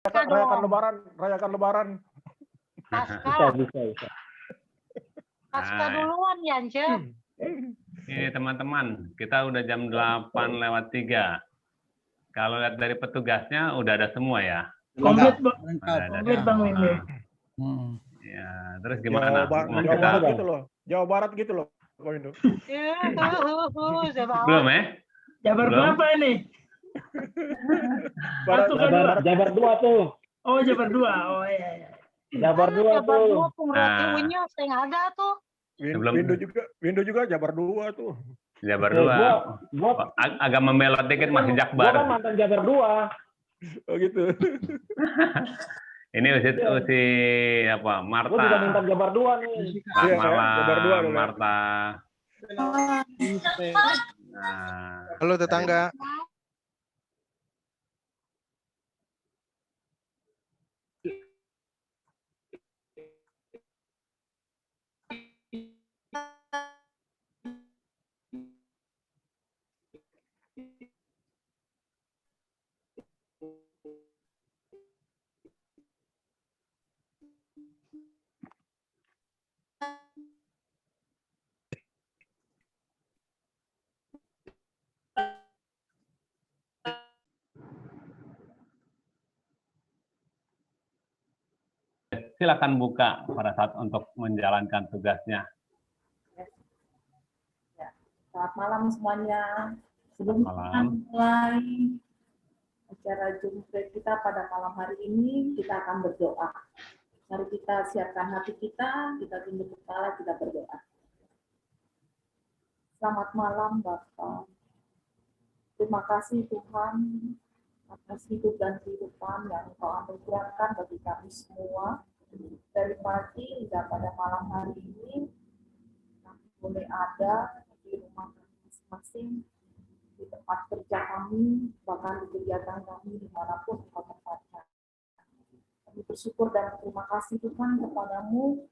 Rayakan Lebaran. Bisa. Pasca duluan ya, Ance. Ini teman-teman, kita udah jam 8:03. Kalau lihat dari petugasnya udah ada semua ya. Komplit, Komplit Bang Wimbe. Ya, terus gimana? Jawa Barat gitu loh. Belum ya? Jabar berapa ini? Jabar 2 tuh. Oh, Jabar 2. Oh iya. Jabar 2 tuh. Pengroti Unya saya nggak ada tuh. Windu juga Jabar 2 tuh. Jabar 2. Gua agak membelot dikit masih Jakbar. Gua kan mantan Jabar 2. Oh gitu. Ini usi apa? Marta. Gua juga mantan Jabar 2 nih. Selamat malam, Jabar 2 Marta. Halo tetangga. Silakan buka pada saat untuk menjalankan tugasnya. Selamat malam semuanya. Sebelum kita mulai acara jumpa kita pada malam hari ini, kita akan berdoa. Mari kita siapkan hati kita tunduk kepala, kita berdoa. Selamat malam Bapak. Terima kasih Tuhan atas hidup dan kehidupan yang Engkau anugerahkan bagi kami semua. Dari pagi hingga pada malam hari ini, kami boleh ada di rumah masing-masing, di tempat kerja kami, bahkan di kegiatan kami dimanapun Engkau tempatkan. Kami bersyukur dan terima kasih Tuhan kepadamu,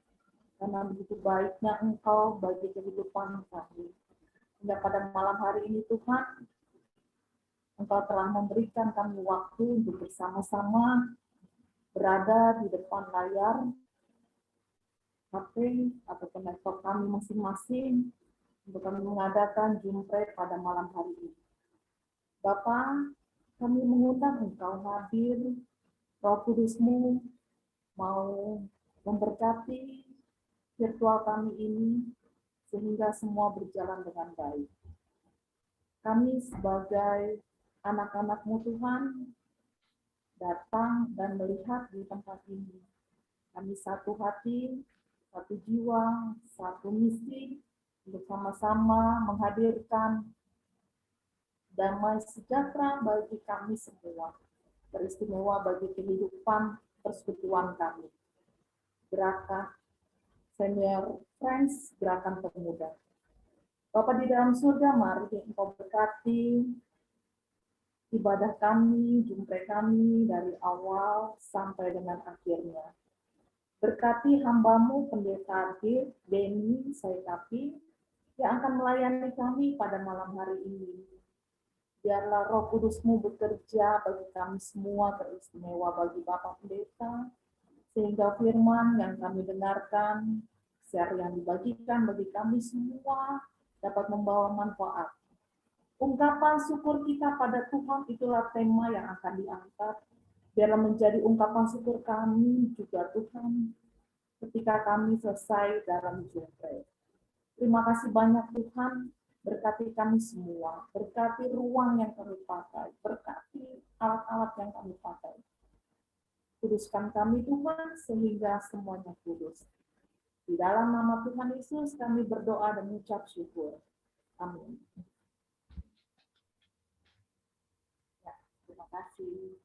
karena begitu baiknya Engkau bagi kehidupan kami. Hingga pada malam hari ini Tuhan, Engkau telah memberikan kami waktu untuk bersama-sama berada di depan layar HP atau laptop kami masing-masing untuk kami mengadakan jumpa pada malam hari ini. Bapa, kami mengundang Engkau hadir, Roh Kudus-Mu mau memberkati virtual kami ini sehingga semua berjalan dengan baik. Kami sebagai anak-anak-Mu Tuhan datang dan melihat di tempat ini. Kami satu hati, satu jiwa, satu misi untuk sama-sama menghadirkan damai sejahtera bagi kami semua, teristimewa bagi kehidupan persekutuan kami. Gerakan Senior Friends, Gerakan Pemuda. Bapa di dalam surga, mari Engkau berkati ibadah kami, jumpa kami dari awal sampai dengan akhirnya. Berkati hamba-Mu Pendeta Akhir, Denny Saikapi, yang akan melayani kami pada malam hari ini. Biarlah Roh Kudus-Mu bekerja bagi kami semua, teristimewa bagi Bapak Pendeta, sehingga firman yang kami dengarkan, share yang dibagikan bagi kami semua, dapat membawa manfaat. Ungkapan syukur kita pada Tuhan itulah tema yang akan diangkat. Biarlah menjadi ungkapan syukur kami juga Tuhan ketika kami selesai dalam jumpa. Terima kasih banyak Tuhan, berkati kami semua, berkati ruang yang kami pakai, berkati alat-alat yang kami pakai. Kuduskan kami Tuhan sehingga semuanya kudus. Di dalam nama Tuhan Yesus kami berdoa dan mengucap syukur. Amin. Terima kasih.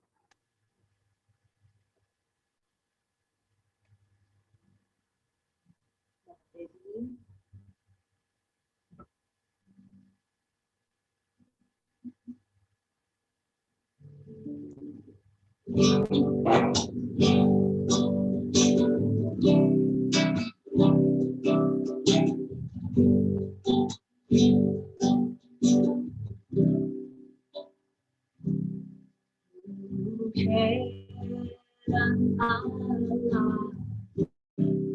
dan Allah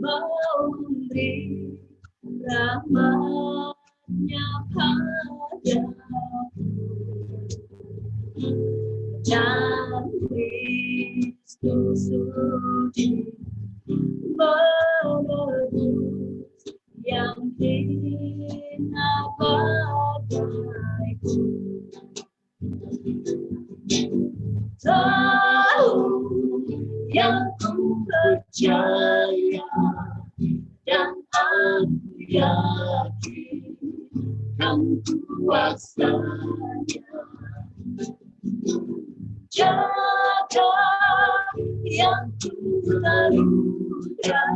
memberi rahmat-Nya padaku dan Kristus sudi menebus yang hina bagaiku. Tahu yang ku percaya dan aku yakin kan kuasanya jaga yang ku lakukan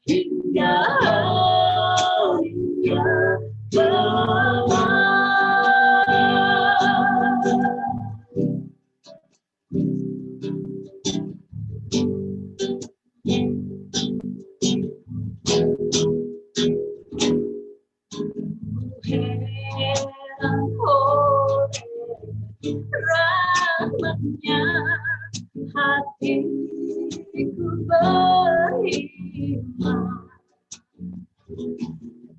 hingga harinya kelak. Heran oleh rahmat-Nya hatiku beriman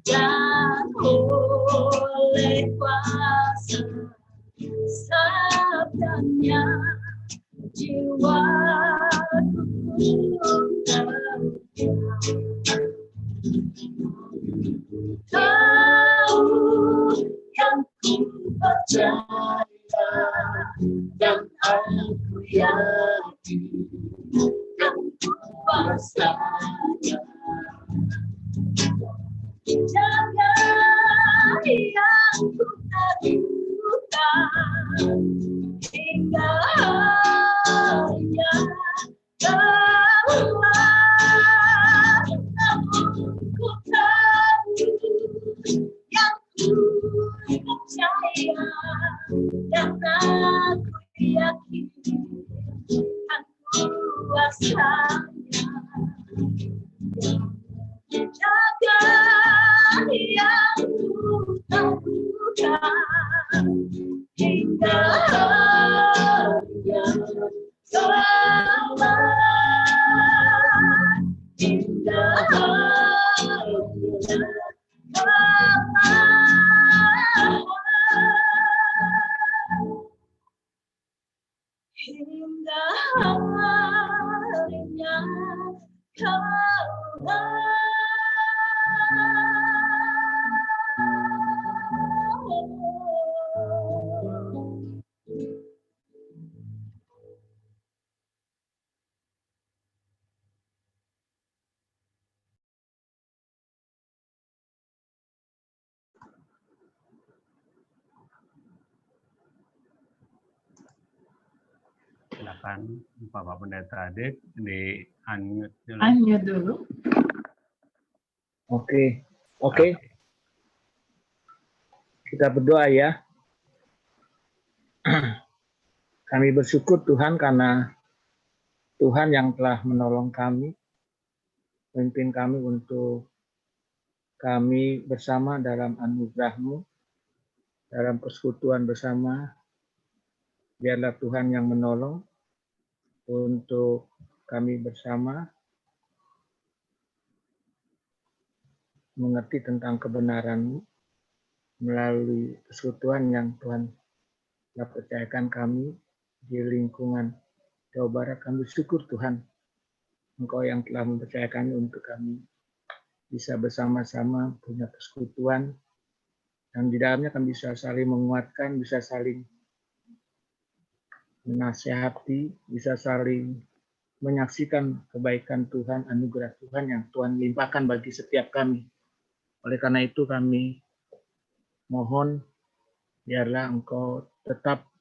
dan oleh kuasa sabdanya jiwaku tahu yang ku percaya dan aku yakin kan kuasanya jaga yang ku lakukan hingga harinya kelak. Namun ku tahu yang ku percaya dan aku yakin kan kuasanya jaga yang ku lakukan hingga harinya kelak. Hingga harinya kelak. Hingga harinya kelak. Silakan Bapak Pendeta Adik di unmute dulu. Unmute dulu. Oke. Kita berdoa ya. Kami bersyukur Tuhan karena Tuhan yang telah menolong kami, memimpin kami untuk kami bersama dalam anugerah-Mu, dalam persekutuan bersama. Biarlah Tuhan yang menolong untuk kami bersama mengerti tentang kebenaran-Mu melalui persekutuan yang Tuhan telah percayakan kami di lingkungan Jawa Barat. Kami bersyukur Tuhan, Engkau yang telah mempercayakan untuk kami bisa bersama-sama punya persekutuan yang di dalamnya kami bisa saling menguatkan, bisa saling menasihati, bisa saling menyaksikan kebaikan Tuhan, anugerah Tuhan yang Tuhan limpahkan bagi setiap kami. Oleh karena itu kami mohon biarlah Engkau tetap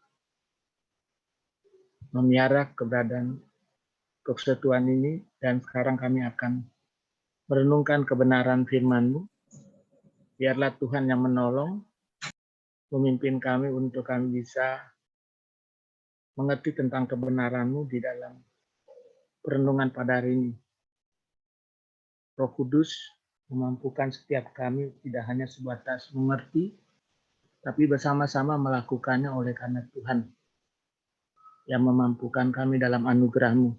memelihara keberadaan persekutuan ini, dan sekarang kami akan merenungkan kebenaran firman-Mu. Biarlah Tuhan yang menolong, memimpin kami untuk kami bisa mengerti tentang kebenaran-Mu di dalam perenungan pada hari ini. Roh Kudus memampukan setiap kami tidak hanya sebatas mengerti, tapi bersama-sama melakukannya oleh karena Tuhan yang memampukan kami dalam anugerah-Mu.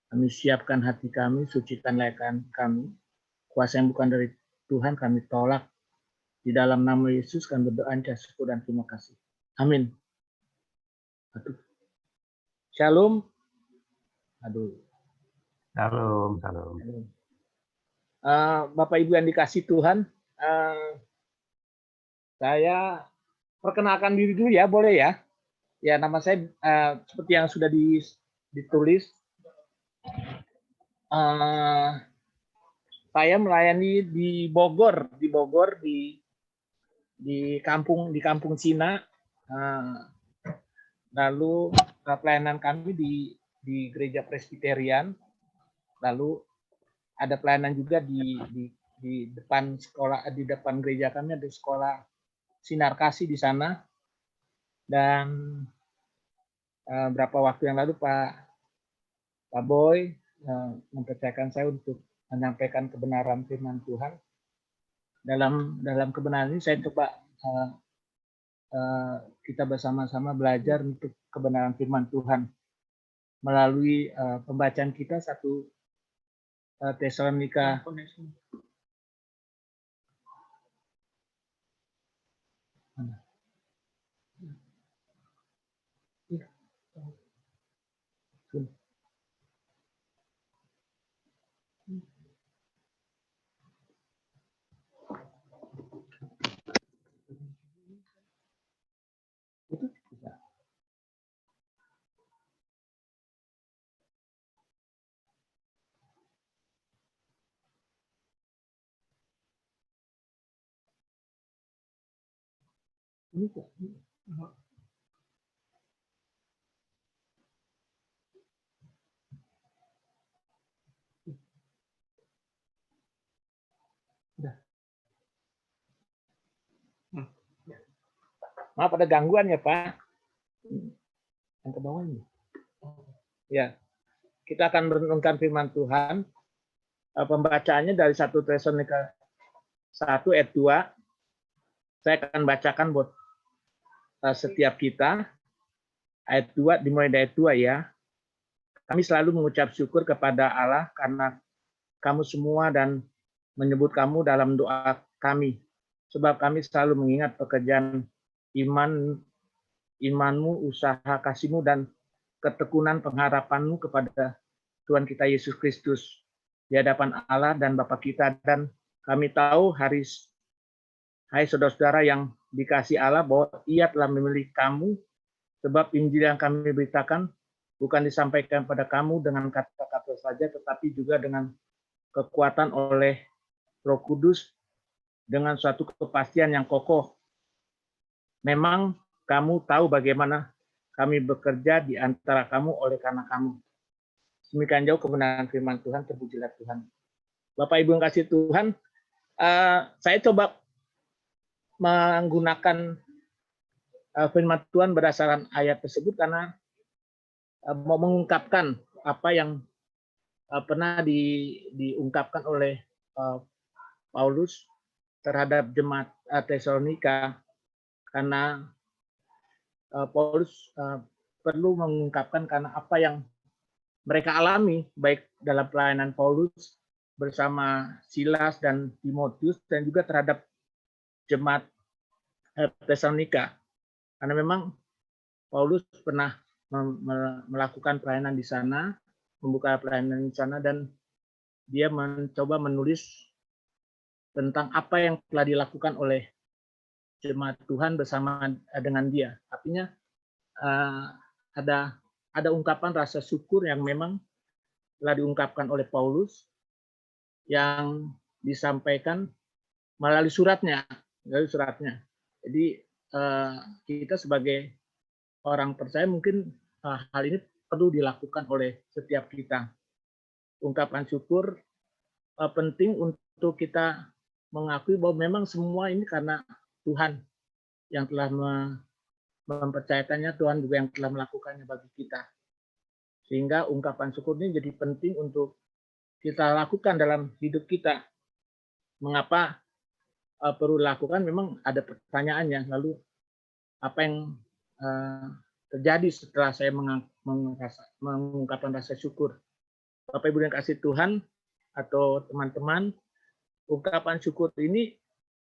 Kami siapkan hati kami, sucikan layakan kami. Kuasa yang bukan dari Tuhan kami tolak. Di dalam nama Yesus kami berdoa, syukur dan terima kasih. Amin. Aduh. Shalom. Aduh. Shalom, shalom. Bapak Ibu yang dikasih Tuhan, saya perkenalkan diri dulu ya, boleh ya? Ya, nama saya seperti yang sudah ditulis. Saya melayani di Bogor, di kampung Cina. Lalu pelayanan kami di gereja Presbyterian. Lalu ada pelayanan juga di depan sekolah, di depan gereja kami ada sekolah Sinar Kasih di sana. Dan berapa waktu yang lalu Pak Boy mempercayakan saya untuk menyampaikan kebenaran firman Tuhan. Dalam kebenaran ini saya coba kita bersama-sama belajar untuk kebenaran firman Tuhan melalui pembacaan kita 1 Tesalonika Maaf ada gangguan ya Pak. Yang ke bawah ini. Ya, kita akan merenungkan firman Tuhan. Pembacaannya dari 1 Tesalonika 1 ayat 2. Saya akan bacakan buat setiap kita. Ayat 2, dimulai dari ayat 2 ya. Kami selalu mengucap syukur kepada Allah karena kamu semua dan menyebut kamu dalam doa kami. Sebab kami selalu mengingat pekerjaan imanmu, usaha kasihmu, dan ketekunan pengharapanmu kepada Tuhan kita Yesus Kristus di hadapan Allah dan Bapa kita. Dan kami tahu, hai saudara-saudara yang dikasihi Allah, bahwa Ia telah memilih kamu, sebab Injil yang kami beritakan bukan disampaikan pada kamu dengan kata-kata saja, tetapi juga dengan kekuatan oleh Roh Kudus, dengan suatu kepastian yang kokoh. Memang kamu tahu bagaimana kami bekerja di antara kamu oleh karena kamu. Demikian jauh kebenaran firman Tuhan, terpujilah Tuhan. Bapak Ibu yang kasih Tuhan, saya coba menggunakan firman Tuhan berdasarkan ayat tersebut karena mau mengungkapkan apa yang pernah diungkapkan oleh Paulus terhadap jemaat Tesalonika, karena Paulus perlu mengungkapkan karena apa yang mereka alami baik dalam pelayanan Paulus bersama Silas dan Timotius, dan juga terhadap jemaat Tesalonika. Karena memang Paulus pernah melakukan pelayanan di sana, membuka pelayanan di sana, dan dia mencoba menulis tentang apa yang telah dilakukan oleh jemaat Tuhan bersama dengan dia. Artinya ada ungkapan rasa syukur yang memang telah diungkapkan oleh Paulus yang disampaikan melalui suratnya. Jadi kita sebagai orang percaya mungkin hal ini perlu dilakukan oleh setiap kita. Ungkapan syukur penting untuk kita mengakui bahwa memang semua ini karena Tuhan yang telah mempercayakannya, Tuhan juga yang telah melakukannya bagi kita. Sehingga ungkapan syukur ini jadi penting untuk kita lakukan dalam hidup kita. Mengapa perlu dilakukan? Memang ada pertanyaannya. Lalu apa yang terjadi setelah saya mengungkapkan rasa syukur. Bapak Ibu yang kasih Tuhan atau teman-teman, ungkapan syukur ini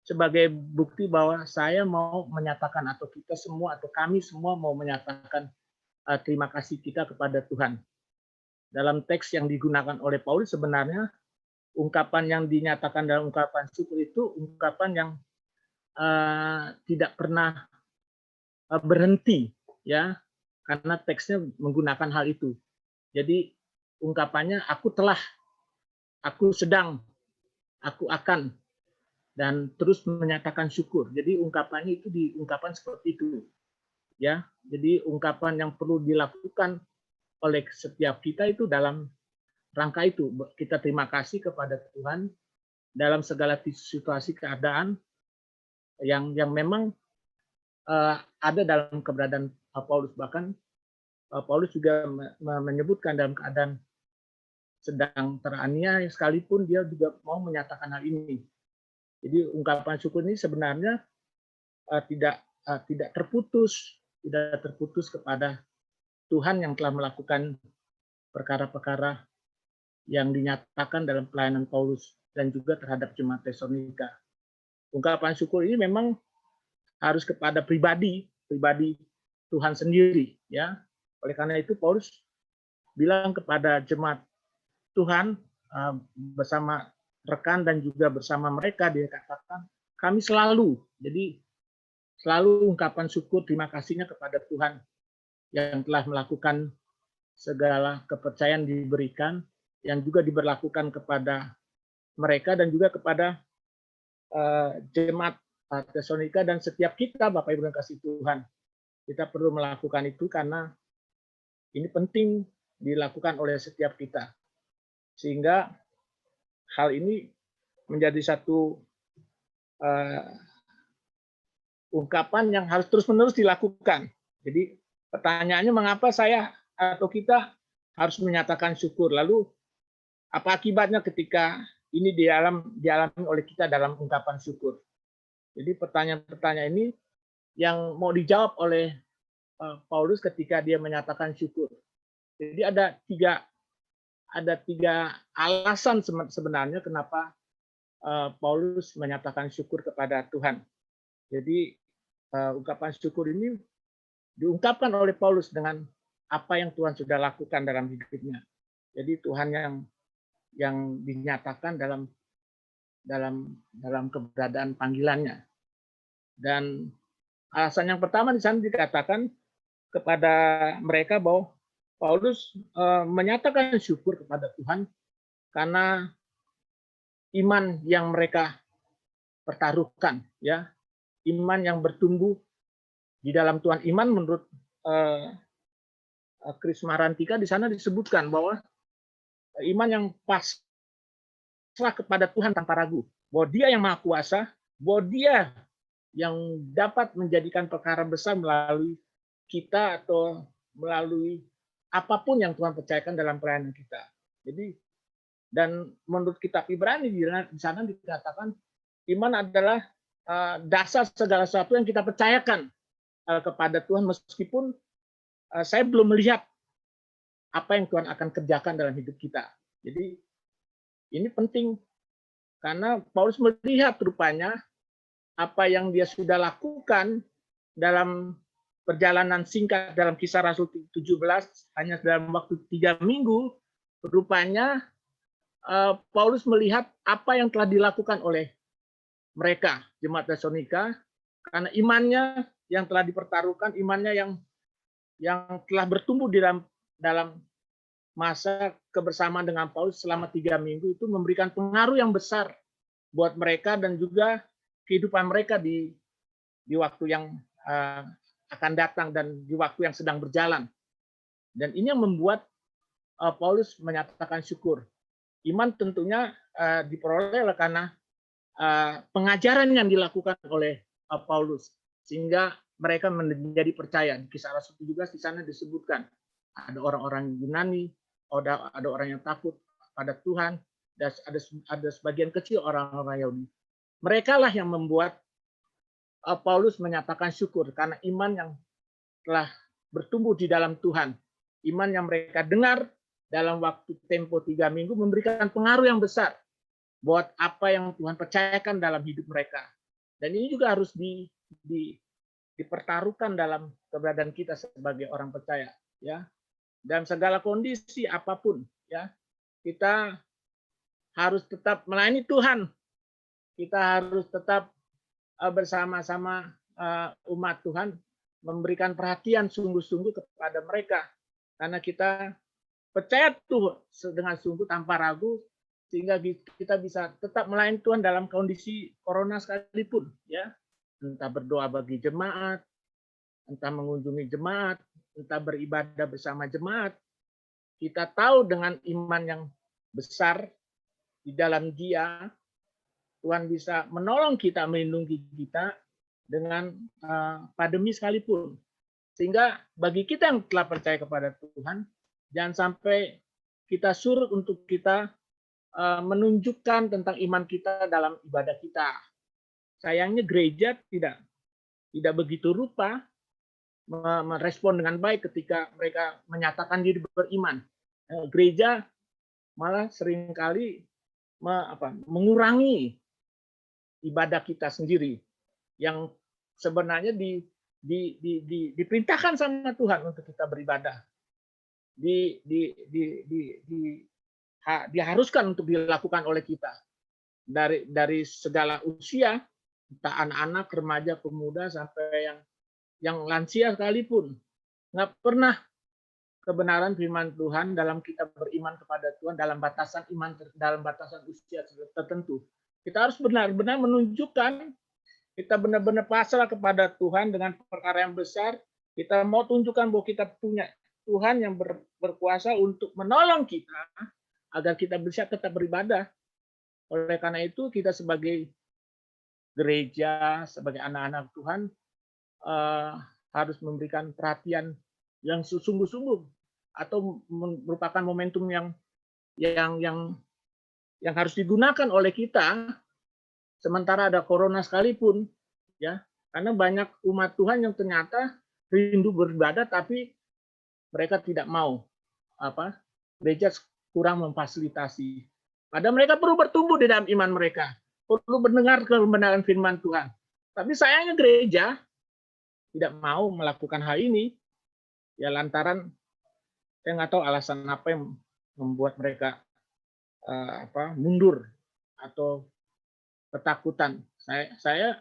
sebagai bukti bahwa saya mau menyatakan atau kita semua atau kami semua mau menyatakan terima kasih kita kepada Tuhan. Dalam teks yang digunakan oleh Paulus sebenarnya ungkapan yang dinyatakan dalam ungkapan syukur itu ungkapan yang tidak pernah berhenti, ya, karena teksnya menggunakan hal itu. Jadi ungkapannya aku telah, aku sedang, aku akan, dan terus menyatakan syukur. Jadi ungkapannya itu diungkapkan seperti itu, ya. Jadi ungkapan yang perlu dilakukan oleh setiap kita itu dalam rangka itu, kita terima kasih kepada Tuhan dalam segala situasi keadaan yang memang ada dalam keberadaan Paulus. Bahkan Paulus juga menyebutkan dalam keadaan sedang teraniaya sekalipun dia juga mau menyatakan hal ini. Jadi ungkapan syukur ini sebenarnya tidak terputus kepada Tuhan yang telah melakukan perkara-perkara yang dinyatakan dalam pelayanan Paulus dan juga terhadap jemaat Tesalonika. Ungkapan syukur ini memang harus kepada pribadi Tuhan sendiri, ya. Oleh karena itu Paulus bilang kepada jemaat Tuhan bersama rekan dan juga bersama mereka, dia katakan kami selalu ungkapan syukur terima kasihnya kepada Tuhan yang telah melakukan segala kepercayaan diberikan yang juga diberlakukan kepada mereka dan juga kepada jemaat Tesalonika dan setiap kita, Bapak Ibu yang kasih Tuhan. Kita perlu melakukan itu karena ini penting dilakukan oleh setiap kita. Sehingga hal ini menjadi satu ungkapan yang harus terus-menerus dilakukan. Jadi pertanyaannya mengapa saya atau kita harus menyatakan syukur? Lalu apa akibatnya ketika ini dialami oleh kita dalam ungkapan syukur? Jadi pertanyaan-pertanyaan ini yang mau dijawab oleh Paulus ketika dia menyatakan syukur. Jadi ada tiga alasan sebenarnya kenapa Paulus menyatakan syukur kepada Tuhan. Jadi ungkapan syukur ini diungkapkan oleh Paulus dengan apa yang Tuhan sudah lakukan dalam hidupnya. Jadi Tuhan yang dinyatakan dalam keberadaan panggilannya. Dan alasan yang pertama di sana dikatakan kepada mereka bahwa Paulus menyatakan syukur kepada Tuhan karena iman yang mereka pertaruhkan, ya, iman yang bertumbuh di dalam Tuhan. Iman menurut Kris Marantika di sana disebutkan bahwa iman yang pasrah kepada Tuhan tanpa ragu, bahwa Dia yang Maha Kuasa, bahwa Dia yang dapat menjadikan perkara besar melalui kita atau melalui apapun yang Tuhan percayakan dalam pelayanan kita. Jadi, dan menurut kitab Ibrani di sana dikatakan iman adalah dasar segala sesuatu yang kita percayakan kepada Tuhan meskipun saya belum melihat apa yang Tuhan akan kerjakan dalam hidup kita. Jadi ini penting karena Paulus melihat rupanya apa yang dia sudah lakukan dalam perjalanan singkat dalam Kisah Rasul 17 hanya dalam waktu 3 minggu, rupanya Paulus melihat apa yang telah dilakukan oleh mereka jemaat Tesalonika karena imannya yang telah dipertaruhkan, imannya yang telah bertumbuh di dalam masa kebersamaan dengan Paulus selama 3 minggu itu memberikan pengaruh yang besar buat mereka dan juga kehidupan mereka di waktu yang akan datang dan di waktu yang sedang berjalan. Dan ini yang membuat Paulus menyatakan syukur. Iman tentunya diperoleh karena pengajaran yang dilakukan oleh Paulus sehingga mereka menjadi percaya. Di Kisah Rasul 17 di sana disebutkan ada orang-orang Yunani, ada orang yang takut pada Tuhan, dan ada sebagian kecil orang-orang Yahudi. Mereka lah yang membuat Paulus menyatakan syukur karena iman yang telah bertumbuh di dalam Tuhan. Iman yang mereka dengar dalam waktu tempo 3 minggu memberikan pengaruh yang besar buat apa yang Tuhan percayakan dalam hidup mereka. Dan ini juga harus dipertaruhkan dalam keberadaan kita sebagai orang percaya, ya. Dan segala kondisi apapun, ya, kita harus tetap melayani Tuhan. Kita harus tetap bersama-sama umat Tuhan memberikan perhatian sungguh-sungguh kepada mereka, karena kita percaya Tuhan dengan sungguh tanpa ragu, sehingga kita bisa tetap melayani Tuhan dalam kondisi corona sekalipun, ya. Entah berdoa bagi jemaat, entah mengunjungi jemaat, entah beribadah bersama jemaat. Kita tahu dengan iman yang besar di dalam Dia, Tuhan bisa menolong kita, melindungi kita dengan pandemi sekalipun. Sehingga bagi kita yang telah percaya kepada Tuhan, jangan sampai kita surut untuk kita menunjukkan tentang iman kita dalam ibadah kita. Sayangnya gereja tidak begitu rupa merespon dengan baik ketika mereka menyatakan diri beriman. Gereja malah seringkali mengurangi ibadah kita sendiri yang sebenarnya diperintahkan sama Tuhan untuk kita beribadah. Diharuskan untuk dilakukan oleh kita dari segala usia, entah anak-anak, remaja, pemuda, sampai yang lansia sekalipun. Nggak pernah kebenaran firman Tuhan dalam kita beriman kepada Tuhan dalam batasan iman, dalam batasan usia tertentu. Kita harus benar-benar menunjukkan kita benar-benar pasrah kepada Tuhan dengan perkara yang besar. Kita mau tunjukkan bahwa kita punya Tuhan yang berkuasa untuk menolong kita agar kita bisa tetap beribadah. Oleh karena itu, kita sebagai gereja, sebagai anak-anak Tuhan, harus memberikan perhatian yang sungguh-sungguh, atau merupakan momentum yang harus digunakan oleh kita, sementara ada corona sekalipun, ya, karena banyak umat Tuhan yang ternyata rindu beribadah, tapi mereka tidak mau, gereja kurang memfasilitasi. Padahal mereka perlu bertumbuh di dalam iman mereka, perlu mendengar kebenaran firman Tuhan. Tapi sayangnya gereja tidak mau melakukan hal ini, ya lantaran saya nggak tahu alasan apa yang membuat mereka mundur atau ketakutan. Saya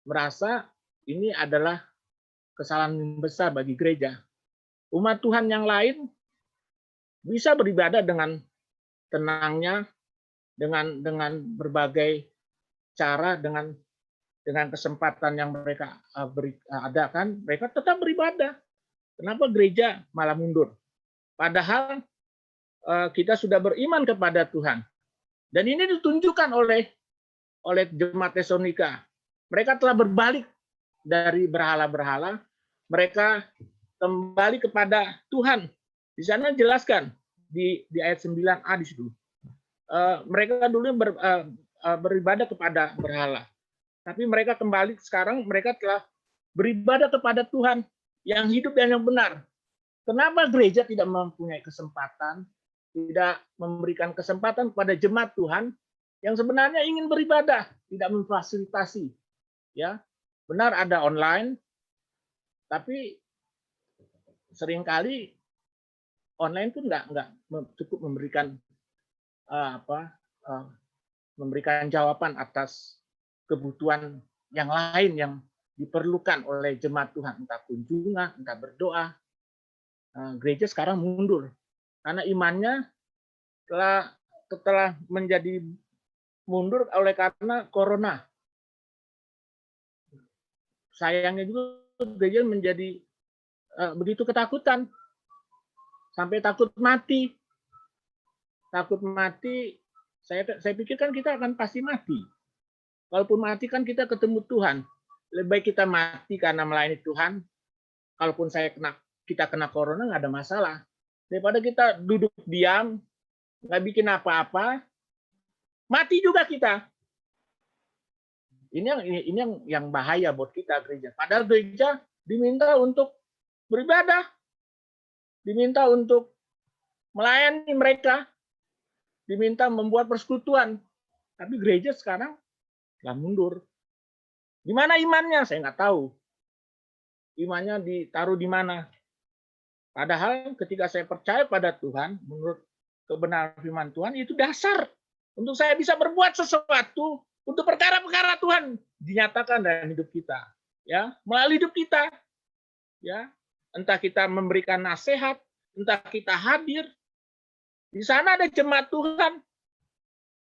merasa ini adalah kesalahan besar bagi gereja. Umat Tuhan yang lain bisa beribadah dengan tenangnya, dengan berbagai cara, dengan kesempatan yang mereka adakan, mereka tetap beribadah. Kenapa gereja malah mundur? Padahal kita sudah beriman kepada Tuhan. Dan ini ditunjukkan oleh jemaat Tesalonika. Mereka telah berbalik dari berhala-berhala, mereka kembali kepada Tuhan. Di sana jelaskan di ayat 9a di situ. Mereka dulu beribadah kepada berhala. Tapi mereka kembali sekarang, mereka telah beribadah kepada Tuhan yang hidup dan yang benar. Kenapa gereja tidak mempunyai kesempatan, tidak memberikan kesempatan kepada jemaat Tuhan yang sebenarnya ingin beribadah, tidak memfasilitasi? Ya, benar ada online, tapi seringkali online pun nggak cukup memberikan memberikan jawaban atas kebutuhan yang lain yang diperlukan oleh jemaat Tuhan, entah kunjungan, entah berdoa. Gereja sekarang mundur karena imannya telah menjadi mundur oleh karena corona. Sayangnya juga gereja menjadi begitu ketakutan sampai takut mati. Takut mati, saya pikir kan kita akan pasti mati. Kalaupun mati kan kita ketemu Tuhan. Lebih baik kita mati karena melayani Tuhan. Kalaupun kita kena corona nggak ada masalah. Daripada kita duduk diam, nggak bikin apa-apa, mati juga kita. Ini yang bahaya buat kita gereja. Padahal gereja diminta untuk beribadah, diminta untuk melayani mereka, diminta membuat persekutuan. Tapi gereja sekarang telah mundur. Di mana imannya? Saya nggak tahu. Imannya ditaruh di mana? Padahal ketika saya percaya pada Tuhan, menurut kebenaran firman Tuhan, itu dasar untuk saya bisa berbuat sesuatu untuk perkara-perkara Tuhan dinyatakan dalam hidup kita, ya, melalui hidup kita, ya, entah kita memberikan nasihat, entah kita hadir, di sana ada jemaat Tuhan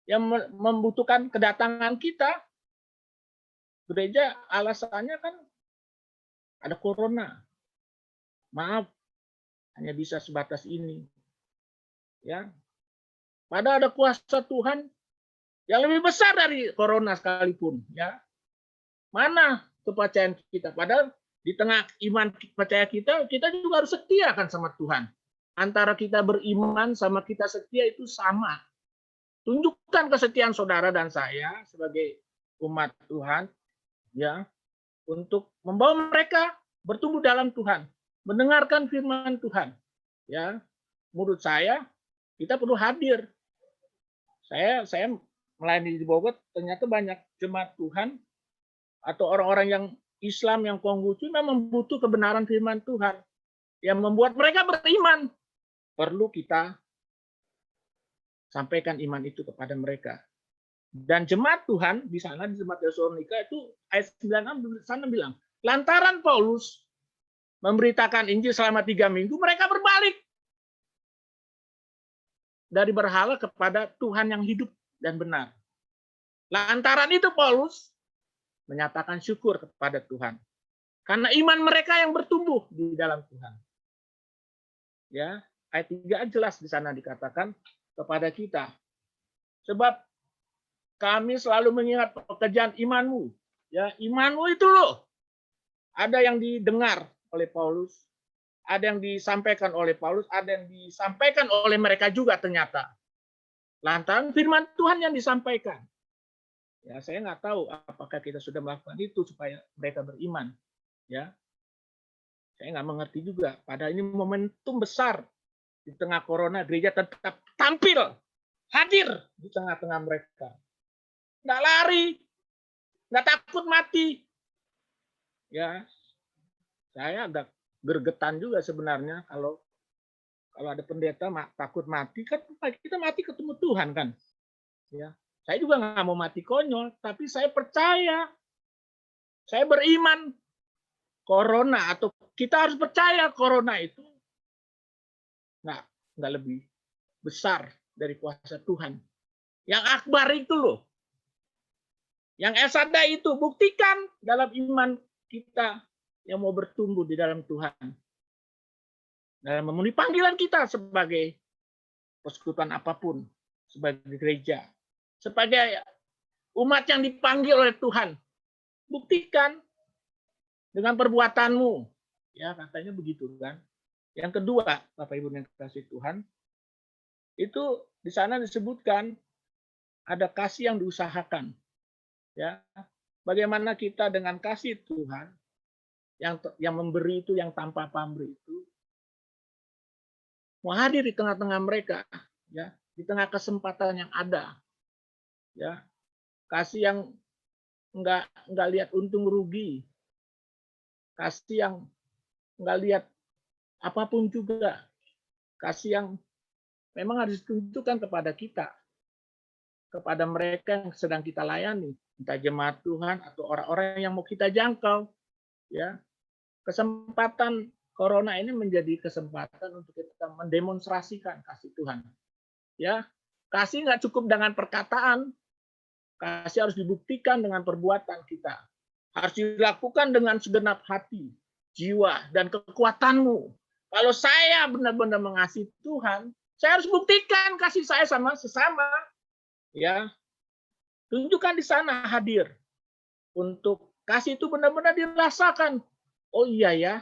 yang membutuhkan kedatangan kita. Gereja alasannya kan ada corona, maaf, hanya bisa sebatas ini, ya. Padahal ada kuasa Tuhan yang lebih besar dari corona sekalipun, ya. Mana kepercayaan kita? Padahal di tengah iman percaya kita juga harus setia kan sama Tuhan. Antara kita beriman sama kita setia itu sama. Tunjukkan kesetiaan saudara dan saya sebagai umat Tuhan, ya, untuk membawa mereka bertumbuh dalam Tuhan, mendengarkan firman Tuhan, ya. Menurut saya kita perlu hadir. Saya melayani di Bogor, ternyata banyak jemaat Tuhan atau orang-orang yang Islam yang Konghucu memang butuh kebenaran firman Tuhan yang membuat mereka beriman. Perlu kita sampaikan iman itu kepada mereka. Dan jemaat Tuhan di sana, di jemaat Tesalonika itu ayat 96 sana bilang, lantaran Paulus memberitakan Injil selama 3 minggu, mereka berbalik dari berhala kepada Tuhan yang hidup dan benar. Lantaran itu Paulus menyatakan syukur kepada Tuhan. Karena iman mereka yang bertumbuh di dalam Tuhan. Ya, ayat 3 jelas di sana dikatakan kepada kita. Sebab kami selalu mengingat pekerjaan imanmu. Ya, imanmu itu loh. Ada yang didengar oleh Paulus, ada yang disampaikan oleh Paulus, ada yang disampaikan oleh mereka juga ternyata. Lantaran firman Tuhan yang disampaikan. Ya, saya nggak tahu apakah kita sudah melakukan itu supaya mereka beriman. Ya, saya nggak mengerti juga. Padahal ini momentum besar di tengah corona, gereja tetap tampil, hadir di tengah-tengah mereka. Nggak lari, nggak takut mati. Ya, saya agak gergetan juga sebenarnya kalau ada pendeta takut mati, kan kita mati ketemu Tuhan kan. Ya. Saya juga nggak mau mati konyol, tapi saya percaya, saya beriman corona, atau kita harus percaya corona itu nggak lebih besar dari kuasa Tuhan. Yang akbar itu loh, yang esada itu, buktikan dalam iman kita yang mau bertumbuh di dalam Tuhan, dalam memenuhi panggilan kita sebagai persekutuan apapun, sebagai gereja, sebagai umat yang dipanggil oleh Tuhan. Buktikan dengan perbuatanmu. Ya, katanya begitu kan. Yang kedua, Bapak Ibu yang kasih Tuhan, itu di sana disebutkan ada kasih yang diusahakan. Ya, bagaimana kita dengan kasih Tuhan yang memberi itu, yang tanpa pamrih itu, mau hadir di tengah-tengah mereka, ya, di tengah kesempatan yang ada. Ya, kasih yang nggak lihat untung rugi, kasih yang nggak lihat apapun juga, kasih yang memang harus ditunjukkan kepada kita, kepada mereka yang sedang kita layani, entah jemaat Tuhan atau orang-orang yang mau kita jangkau. Ya, kesempatan corona ini menjadi kesempatan untuk kita mendemonstrasikan kasih Tuhan. Ya, kasih nggak cukup dengan perkataan. Kasih harus dibuktikan dengan perbuatan kita. Harus dilakukan dengan segenap hati, jiwa, dan kekuatanmu. Kalau saya benar-benar mengasihi Tuhan, saya harus buktikan kasih saya sama sesama. Ya, tunjukkan di sana hadir. Untuk kasih itu benar-benar dirasakan. Oh iya ya,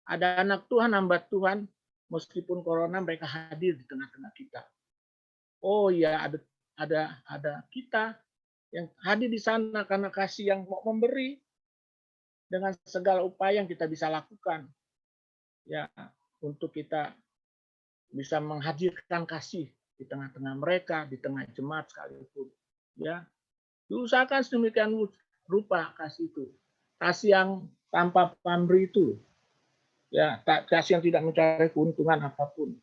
ada anak Tuhan, hamba Tuhan, meskipun corona mereka hadir di tengah-tengah kita. Oh iya, ada kita yang hadir di sana karena kasih yang mau memberi dengan segala upaya yang kita bisa lakukan. ya untuk kita bisa menghadirkan kasih di tengah-tengah mereka, di tengah jemaat sekalipun. Ya, diusahakan sedemikian rupa kasih itu. Kasih yang tanpa pamrih itu. Ya, kasih yang tidak mencari keuntungan apapun.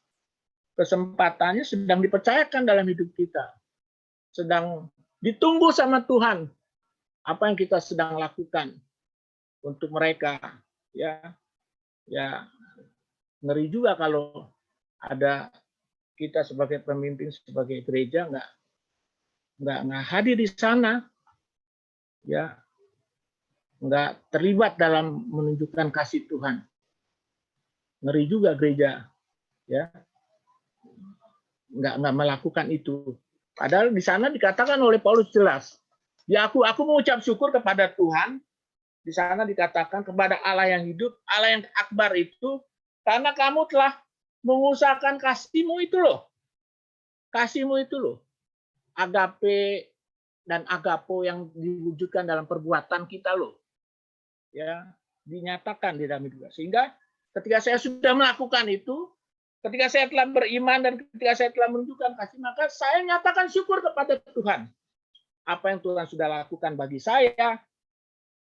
Kesempatannya sedang dipercayakan dalam hidup kita. Sedang ditunggu sama Tuhan apa yang kita sedang lakukan untuk mereka. Ya, ngeri juga kalau ada kita sebagai pemimpin, sebagai gereja nggak hadir di sana, ya, nggak terlibat dalam menunjukkan kasih Tuhan. Ngeri juga gereja, ya, nggak melakukan itu. Padahal di sana dikatakan oleh Paulus jelas, ya aku mengucap syukur kepada Tuhan. Di sana dikatakan kepada Allah yang hidup, Allah yang akbar itu, karena kamu telah mengusahakan kasihmu itu loh. Kasihmu itu loh. Agape dan agapo yang diwujudkan dalam perbuatan kita loh. Ya, dinyatakan di dalam hidup. Sehingga ketika saya sudah melakukan itu, ketika saya telah beriman dan ketika saya telah menunjukkan kasih, maka saya nyatakan syukur kepada Tuhan. Apa yang Tuhan sudah lakukan bagi saya,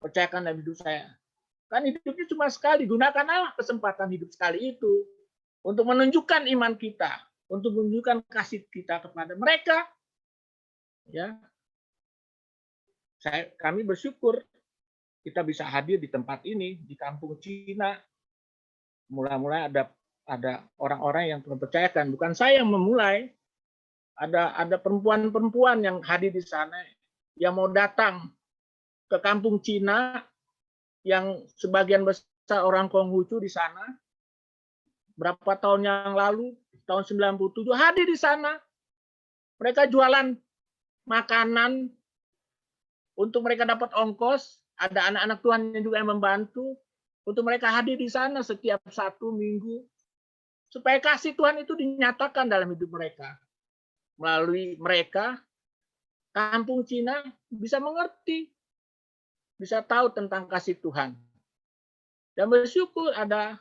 percayakan dalam hidup saya. Kan hidupnya cuma sekali, gunakanlah kesempatan hidup sekali itu untuk menunjukkan iman kita, untuk menunjukkan kasih kita kepada mereka. Ya, kami bersyukur kita bisa hadir di tempat ini, di kampung Cina. Mulai-mulai ada orang-orang yang mempercayakan, bukan saya yang memulai. Ada perempuan-perempuan yang hadir di sana, yang mau datang ke kampung Cina, yang sebagian besar orang Konghucu di sana. Berapa tahun yang lalu, tahun 97, hadir di sana. Mereka jualan makanan untuk mereka dapat ongkos. Ada anak-anak Tuhan yang juga yang membantu untuk mereka hadir di sana setiap 1 minggu. Supaya kasih Tuhan itu dinyatakan dalam hidup mereka. Melalui mereka, kampung Cina bisa mengerti, bisa tahu tentang kasih Tuhan. Dan bersyukur ada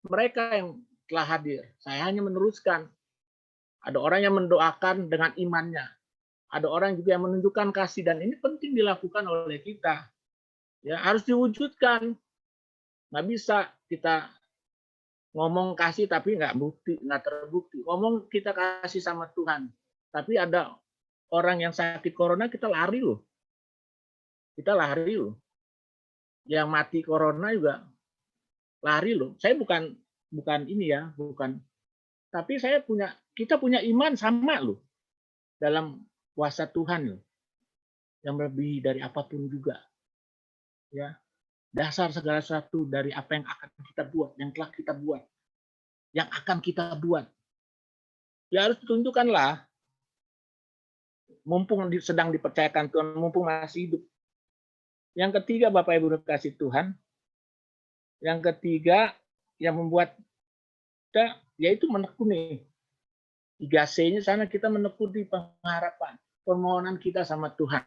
mereka yang telah hadir. Saya hanya meneruskan. Ada orang yang mendoakan dengan imannya. Ada orang juga yang menunjukkan kasih, dan ini penting dilakukan oleh kita. Ya, harus diwujudkan. Nggak bisa kita ngomong kasih tapi nggak terbukti. Ngomong kita kasih sama Tuhan, tapi ada orang yang sakit corona, kita lari loh. Kita lari loh. Yang mati corona juga lari loh. Saya bukan ini ya, bukan. Tapi kita punya iman sama loh dalam kuasa Tuhan loh. Yang lebih dari apapun juga. Ya. Dasar segala sesuatu dari apa yang akan kita buat, yang telah kita buat, yang akan kita buat. Ya harus ditunjukkanlah. Mumpung sedang dipercayakan Tuhan, mumpung masih hidup. Yang ketiga, Bapak Ibu kasih Tuhan, yang ketiga yang membuat kita, yaitu menekuni. 3C-nya sana kita menekuni pengharapan, permohonan kita sama Tuhan.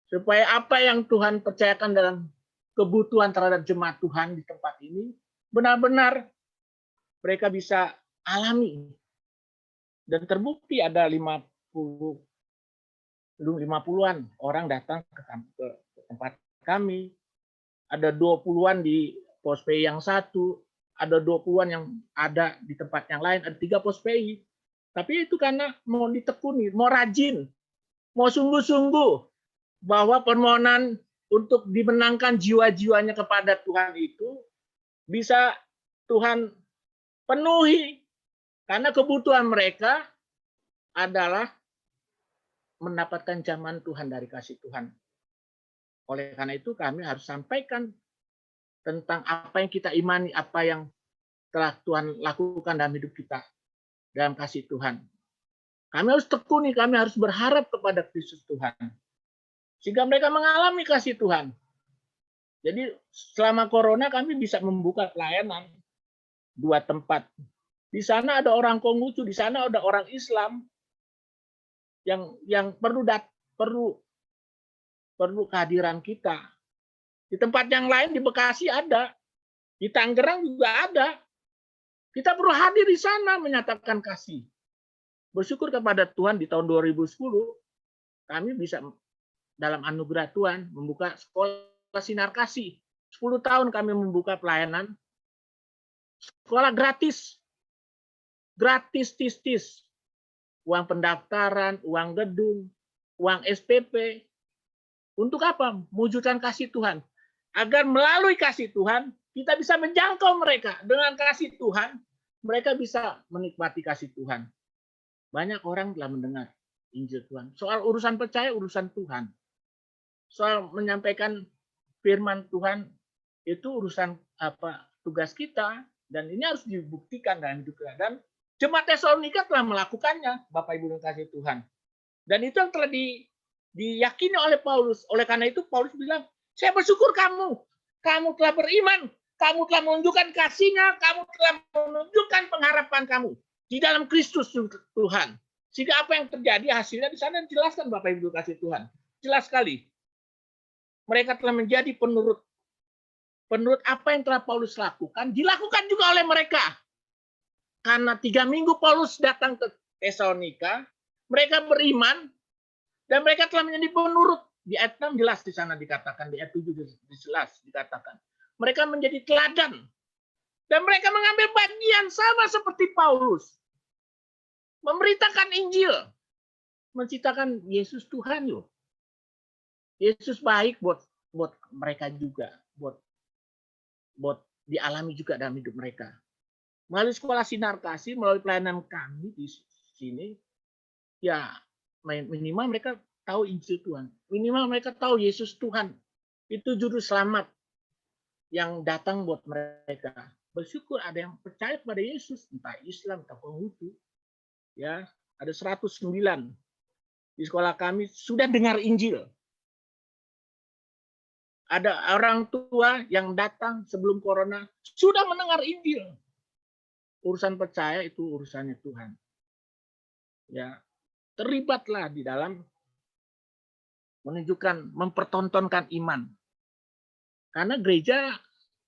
Supaya apa yang Tuhan percayakan dalam kebutuhan terhadap jemaat Tuhan di tempat ini, benar-benar mereka bisa alami. Dan terbukti ada 50-an orang datang ke tempat kami. Ada 20-an di pos PI yang satu, ada 20-an yang ada di tempat yang lain, ada 3 pos PI. Tapi itu karena mau ditekuni, mau rajin, mau sungguh-sungguh bahwa permohonan untuk dimenangkan jiwa-jiwanya kepada Tuhan itu bisa Tuhan penuhi. Karena kebutuhan mereka adalah mendapatkan zaman Tuhan dari kasih Tuhan. Oleh karena itu kami harus sampaikan tentang apa yang kita imani, apa yang telah Tuhan lakukan dalam hidup kita, dalam kasih Tuhan. Kami harus tekuni, kami harus berharap kepada Kristus Tuhan. Sehingga mereka mengalami kasih Tuhan. Jadi selama corona kami bisa membuka pelayanan 2 tempat. Di sana ada orang Konghucu, di sana ada orang Islam yang perlu kehadiran kita. Di tempat yang lain di Bekasi ada Di Tangerang juga ada. Kita perlu hadir di sana menyatakan kasih. Bersyukur kepada Tuhan di tahun 2010 kami bisa dalam anugerah Tuhan membuka sekolah sinar kasih. 10 tahun kami membuka pelayanan sekolah gratis. Gratis tis-tis. Uang pendaftaran, uang gedung, uang SPP. Untuk apa? Mewujudkan kasih Tuhan. Agar melalui kasih Tuhan, kita bisa menjangkau mereka. Dengan kasih Tuhan, mereka bisa menikmati kasih Tuhan. Banyak orang telah mendengar Injil Tuhan. Soal urusan percaya, urusan Tuhan. Soal menyampaikan firman Tuhan, itu urusan tugas kita. Dan ini harus dibuktikan dalam hidup kita. Dan Jemaat Tesalonika telah melakukannya, Bapak Ibu yang kasih Tuhan. Dan itu yang telah diyakini oleh Paulus. Oleh karena itu Paulus bilang, saya bersyukur kamu. Kamu telah beriman. Kamu telah menunjukkan kasih-Nya. Kamu telah menunjukkan pengharapan kamu di dalam Kristus Tuhan. Sehingga apa yang terjadi hasilnya di sana dijelaskan Bapak Ibu kasih Tuhan. Jelas sekali. Mereka telah menjadi penurut. Penurut apa yang telah Paulus lakukan, dilakukan juga oleh mereka. Karena 3 minggu Paulus datang ke Tesalonika, mereka beriman, dan mereka telah menjadi penurut. Di ayat 6 jelas di sana dikatakan, di ayat 7 jelas dikatakan. Mereka menjadi teladan. Dan mereka mengambil bagian sama seperti Paulus. Memberitakan Injil. Menciptakan Yesus Tuhan loh. Yesus baik buat mereka juga. Buat dialami juga dalam hidup mereka. Melalui sekolah sinar kasih, melalui pelayanan kami di sini, ya minimal mereka tahu Injil Tuhan. Minimal mereka tahu Yesus Tuhan. Itu juru selamat yang datang buat mereka. Bersyukur ada yang percaya kepada Yesus, entah Islam, entah Konghucu. Ya, ada 109 di sekolah kami sudah dengar Injil. Ada orang tua yang datang sebelum corona sudah mendengar Injil. Urusan percaya itu urusannya Tuhan. Ya, terlibatlah di dalam menunjukkan, mempertontonkan iman. Karena gereja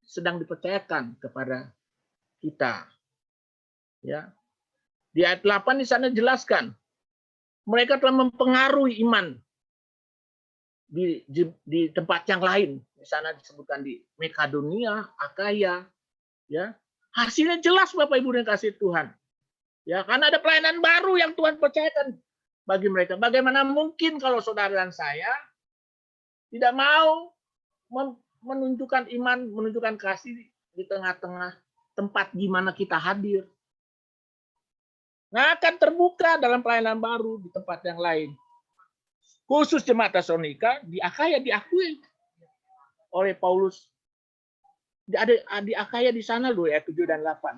sedang dipercayakan kepada kita. Ya. Di ayat 8 di sana jelaskan, mereka telah mempengaruhi iman di tempat yang lain. Di sana disebutkan di Makedonia, Akaya, ya. Hasilnya jelas Bapak Ibu yang kasih Tuhan. Ya, karena ada pelayanan baru yang Tuhan percayakan bagi mereka. Bagaimana mungkin kalau saudara dan saya tidak mau menunjukkan iman, menunjukkan kasih di tengah-tengah tempat di mana kita hadir. Nah, akan terbuka dalam pelayanan baru di tempat yang lain. Khusus Jemaat Tesalonika di Akaya diakui oleh Paulus. Di Akaya di sana loh ayat 7 dan 8.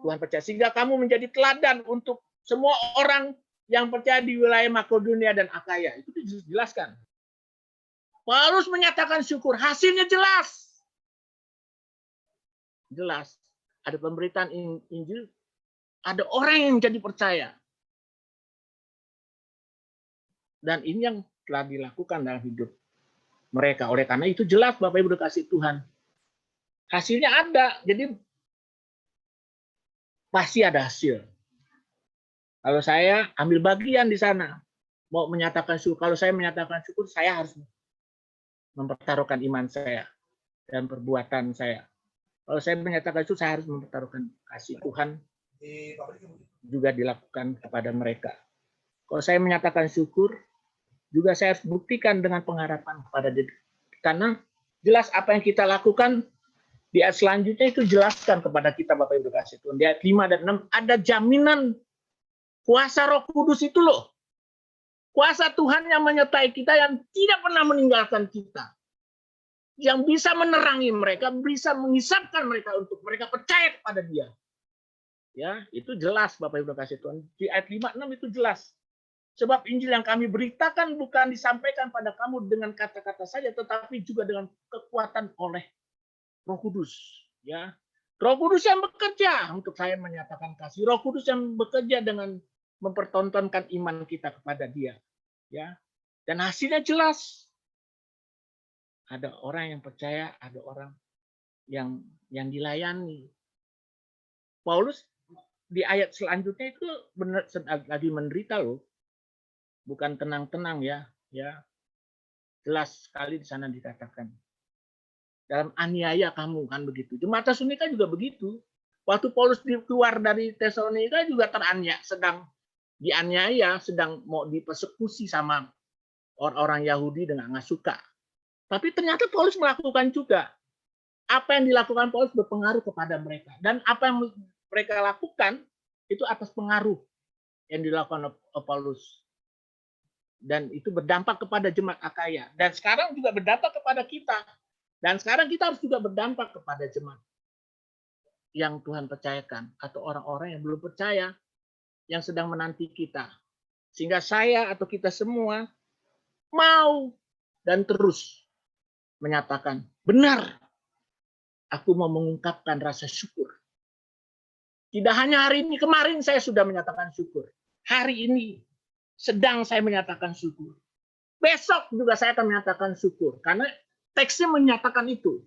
Tuhan percaya sehingga kamu menjadi teladan untuk semua orang yang percaya di wilayah Makedonia dan Akaya. Itu dijelaskan. Paulus menyatakan syukur, hasilnya jelas. Jelas. Ada pemberitaan Injil, ada orang yang jadi percaya. Dan ini yang telah dilakukan dalam hidup mereka. Oleh karena itu jelas Bapak Ibu dikasih Tuhan. Hasilnya ada, jadi pasti ada hasil. Kalau saya ambil bagian di sana, mau menyatakan syukur, kalau saya menyatakan syukur, saya harus mempertaruhkan iman saya dan perbuatan saya. Kalau saya menyatakan syukur, saya harus mempertaruhkan kasih Tuhan juga dilakukan kepada mereka. Kalau saya menyatakan syukur, juga saya harus buktikan dengan pengharapan kepada diri. Karena jelas apa yang kita lakukan, di ayat selanjutnya itu jelaskan kepada kita Bapak Ibu kasih Tuhan. Di ayat 5 dan 6 ada jaminan kuasa Roh Kudus itu loh. Kuasa Tuhan yang menyertai kita yang tidak pernah meninggalkan kita. Yang bisa menerangi mereka, bisa menghisapkan mereka untuk mereka percaya kepada Dia. Ya, itu jelas Bapak Ibu kasih Tuhan. Di ayat 5 6 itu jelas. Sebab Injil yang kami beritakan bukan disampaikan pada kamu dengan kata-kata saja, tetapi juga dengan kekuatan oleh Roh Kudus, ya. Roh Kudus yang bekerja untuk saya menyatakan kasih. Roh Kudus yang bekerja dengan mempertontonkan iman kita kepada Dia, ya. Dan hasilnya jelas. Ada orang yang percaya, ada orang yang dilayani. Paulus di ayat selanjutnya itu benar lagi menderita loh. Bukan tenang-tenang ya. Jelas sekali di sana dikatakan. Dalam aniaya kamu kan begitu. Jemaat Tesalonika juga begitu. Waktu Paulus keluar dari Tesalonika juga teraniaya, sedang dianiaya, sedang mau dipersekusi sama orang-orang Yahudi dengan nggak suka. Tapi ternyata Paulus melakukan juga. Apa yang dilakukan Paulus berpengaruh kepada mereka. Dan apa yang mereka lakukan itu atas pengaruh yang dilakukan oleh Paulus. Dan itu berdampak kepada jemaat Akaya. Dan sekarang juga berdampak kepada kita. Dan sekarang kita harus juga berdampak kepada jemaat yang Tuhan percayakan. Atau orang-orang yang belum percaya, yang sedang menanti kita. Sehingga saya atau kita semua mau dan terus menyatakan, benar, aku mau mengungkapkan rasa syukur. Tidak hanya hari ini, kemarin saya sudah menyatakan syukur. Hari ini sedang saya menyatakan syukur. Besok juga saya akan menyatakan syukur. Karena teksnya menyatakan itu.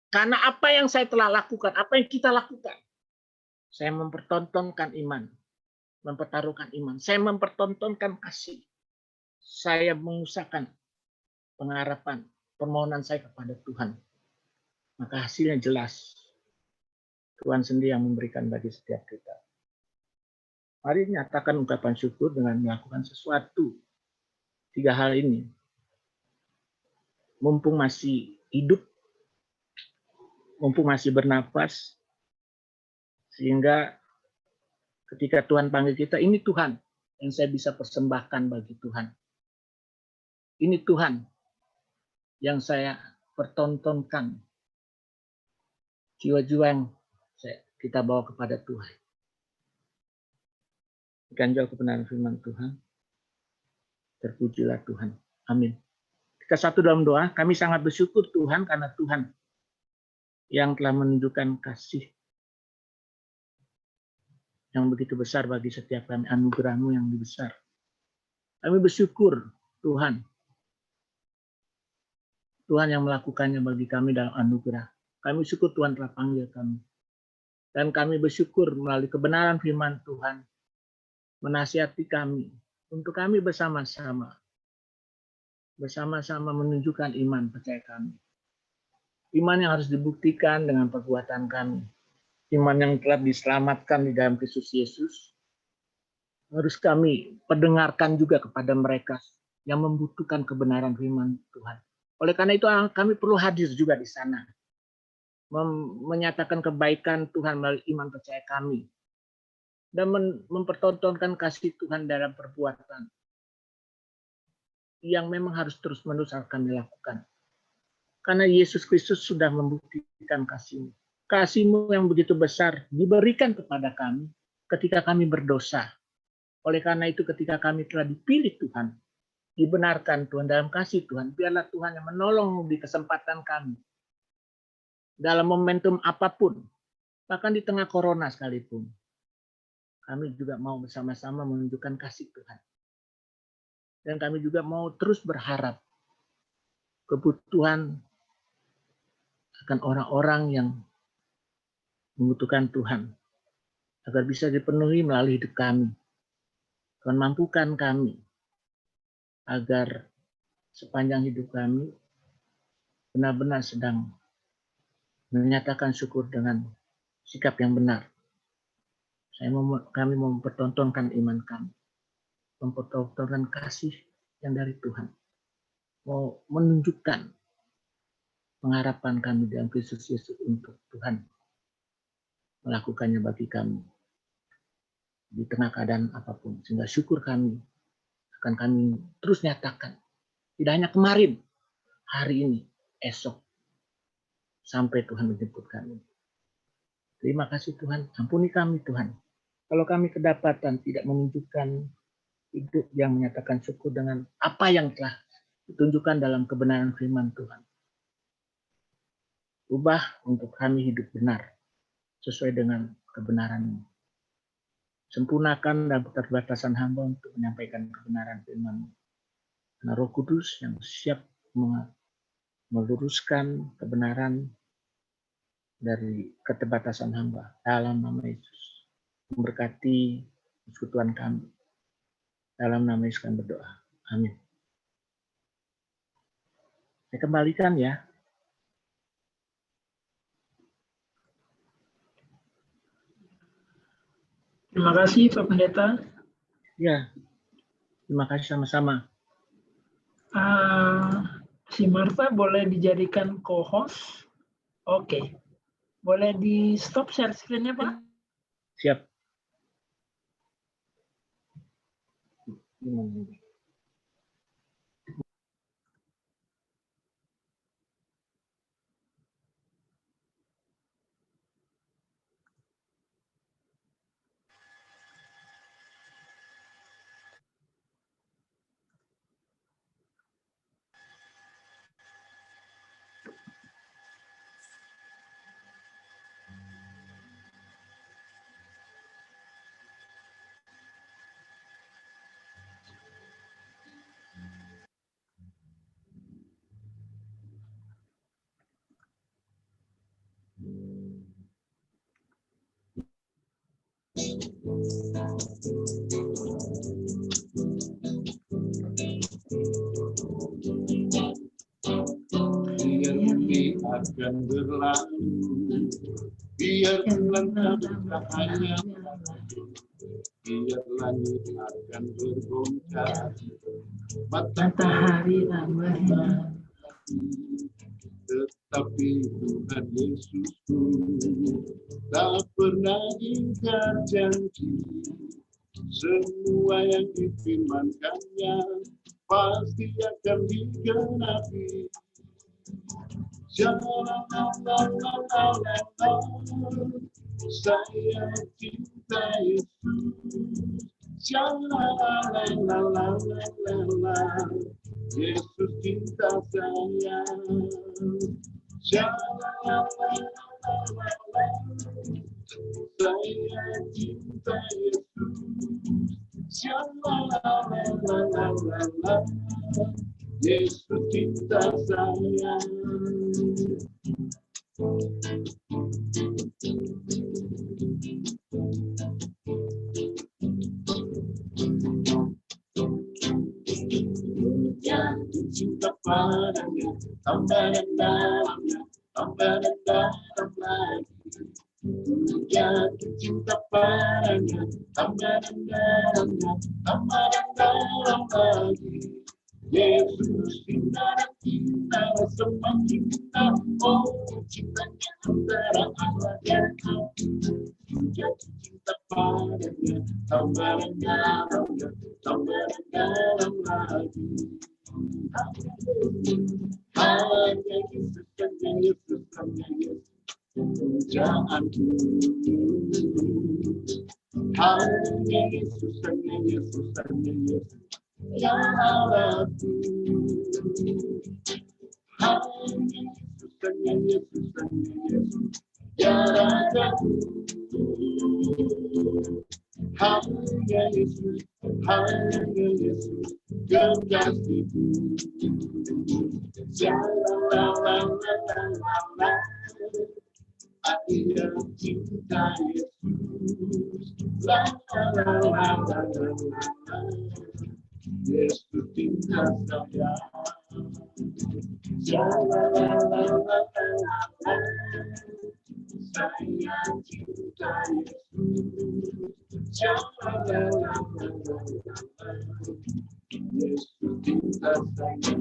Karena apa yang saya telah lakukan, apa yang kita lakukan. Saya mempertontonkan iman. Mempertaruhkan iman. Saya mempertontonkan kasih. Saya mengusahakan pengharapan, permohonan saya kepada Tuhan. Maka hasilnya jelas. Tuhan sendiri yang memberikan bagi setiap kita. Mari nyatakan ungkapan syukur dengan melakukan sesuatu. 3 hal ini. Mumpung masih hidup, mumpung masih bernapas, sehingga ketika Tuhan panggil kita, ini Tuhan yang saya bisa persembahkan bagi Tuhan. Ini Tuhan yang saya pertontonkan. Jiwa-jiwa yang kita bawa kepada Tuhan. Ganjal kebenaran firman Tuhan. Terpujilah Tuhan. Amin. Kita satu dalam doa. Kami sangat bersyukur Tuhan karena Tuhan yang telah menunjukkan kasih yang begitu besar bagi setiap kami. Anugerah-Mu yang besar. Kami bersyukur Tuhan. Tuhan yang melakukannya bagi kami dalam anugerah. Kami bersyukur Tuhan telah panggil kami. Dan kami bersyukur melalui kebenaran firman Tuhan menasihati kami untuk kami bersama-sama menunjukkan iman percaya kami. Iman yang harus dibuktikan dengan perbuatan kami. Iman yang telah diselamatkan di dalam Kristus Yesus harus kami perdengarkan juga kepada mereka yang membutuhkan kebenaran firman Tuhan. Oleh karena itu kami perlu hadir juga di sana. Menyatakan kebaikan Tuhan melalui iman percaya kami. Dan mempertontonkan kasih Tuhan dalam perbuatan. Yang memang harus terus-menerus kami lakukan. Karena Yesus Kristus sudah membuktikan kasih-Mu. Kasih-Mu yang begitu besar diberikan kepada kami ketika kami berdosa. Oleh karena itu ketika kami telah dipilih Tuhan, dibenarkan Tuhan dalam kasih Tuhan, biarlah Tuhan yang menolong di kesempatan kami. Dalam momentum apapun, bahkan di tengah corona sekalipun, kami juga mau bersama-sama menunjukkan kasih Tuhan. Dan kami juga mau terus berharap kebutuhan akan orang-orang yang membutuhkan Tuhan, agar bisa dipenuhi melalui hidup kami. Tuhan mampukan kami, agar sepanjang hidup kami benar-benar sedang menyatakan syukur dengan sikap yang benar. Kami mau mempertontonkan iman kami, mempertontonkan kasih yang dari Tuhan, mau menunjukkan pengharapan kami dalam Kristus Yesus untuk Tuhan melakukannya bagi kami di tengah keadaan apapun, sehingga syukur kami akan kami terus nyatakan, tidak hanya kemarin, hari ini, esok, sampai Tuhan menjemput kami. Terima kasih Tuhan, ampuni kami Tuhan. Kalau kami kedapatan tidak menunjukkan hidup yang menyatakan syukur dengan apa yang telah ditunjukkan dalam kebenaran firman Tuhan. Ubah untuk kami hidup benar, sesuai dengan kebenaran-Mu. Sempurnakan dalam keterbatasan hamba untuk menyampaikan kebenaran firman-Mu. Karena Roh Kudus yang siap meluruskan kebenaran dari keterbatasan hamba. Dalam nama Yesus. Memberkati persekutuan kami. Dalam nama Yesus kami berdoa. Amin. Saya kembalikan ya. Terima kasih Pak Pendeta. Ya, terima kasih sama-sama. Si Martha boleh dijadikan co-host. Oke. Boleh di stop share screen-nya Pak? Siap. Biar ini akan berlalu, biar bulan bercahaya, biar langit akan berbongkar, Matahari lamanya. tetapi Tuhan Yesusku tak pernah ingkar janji. Semua yang difirmankannya pasti akan digenapi. Saya cinta Yesus. Yesus cinta saya. Saya cinta Yesus. Yesus cinta saya. Jatuh cinta padanya, tambah dan dalamnya, tambah dan dalam lagi. Jatuh cinta padanya, tambah dan dalamnya, tambah dan dalam lagi. Yesus cinta dan cinta, semakin cinta, oh cintanya antara Allah dan aku. Jatuh cinta padanya, tambah dan dalamnya, tambah dan dalam lagi. Hanya Yesus, hanya Yesus, hanya Yesus, pujaanku. Hanya Yesus, hanya Yesus, hanya Yesus, yang Allahku. Hanya Yesus, hanya Yesus, hanya Yesus, ya Rajaku. Hanya Yesus, kekasihku. Akhirnya cinta Yesus. Yesus cinta saya. Saya cinta Yesus. Yesus cinta saya.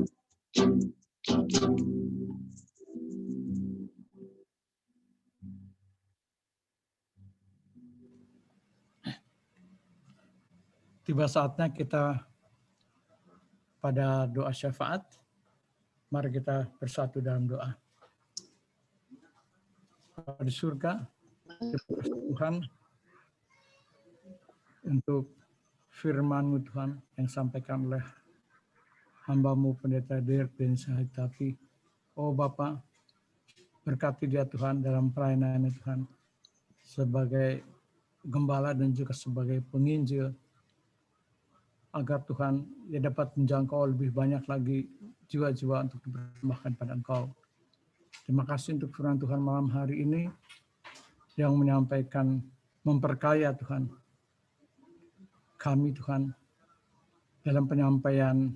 Tiba saatnya kita pada doa syafaat. Mari kita bersatu dalam doa. Di surga, Tuhan, untuk firman-Mu Tuhan yang sampaikan oleh hamba-Mu Pendeta Dirk dan Sahitapi. Oh Bapa, berkati dia Tuhan dalam pelayanannya Tuhan, sebagai gembala dan juga sebagai penginjil, agar Tuhan dia dapat menjangkau lebih banyak lagi jiwa-jiwa untuk dipersembahkan pada Engkau. Terima kasih untuk firman Tuhan malam hari ini yang menyampaikan, memperkaya Tuhan kami Tuhan dalam penyampaian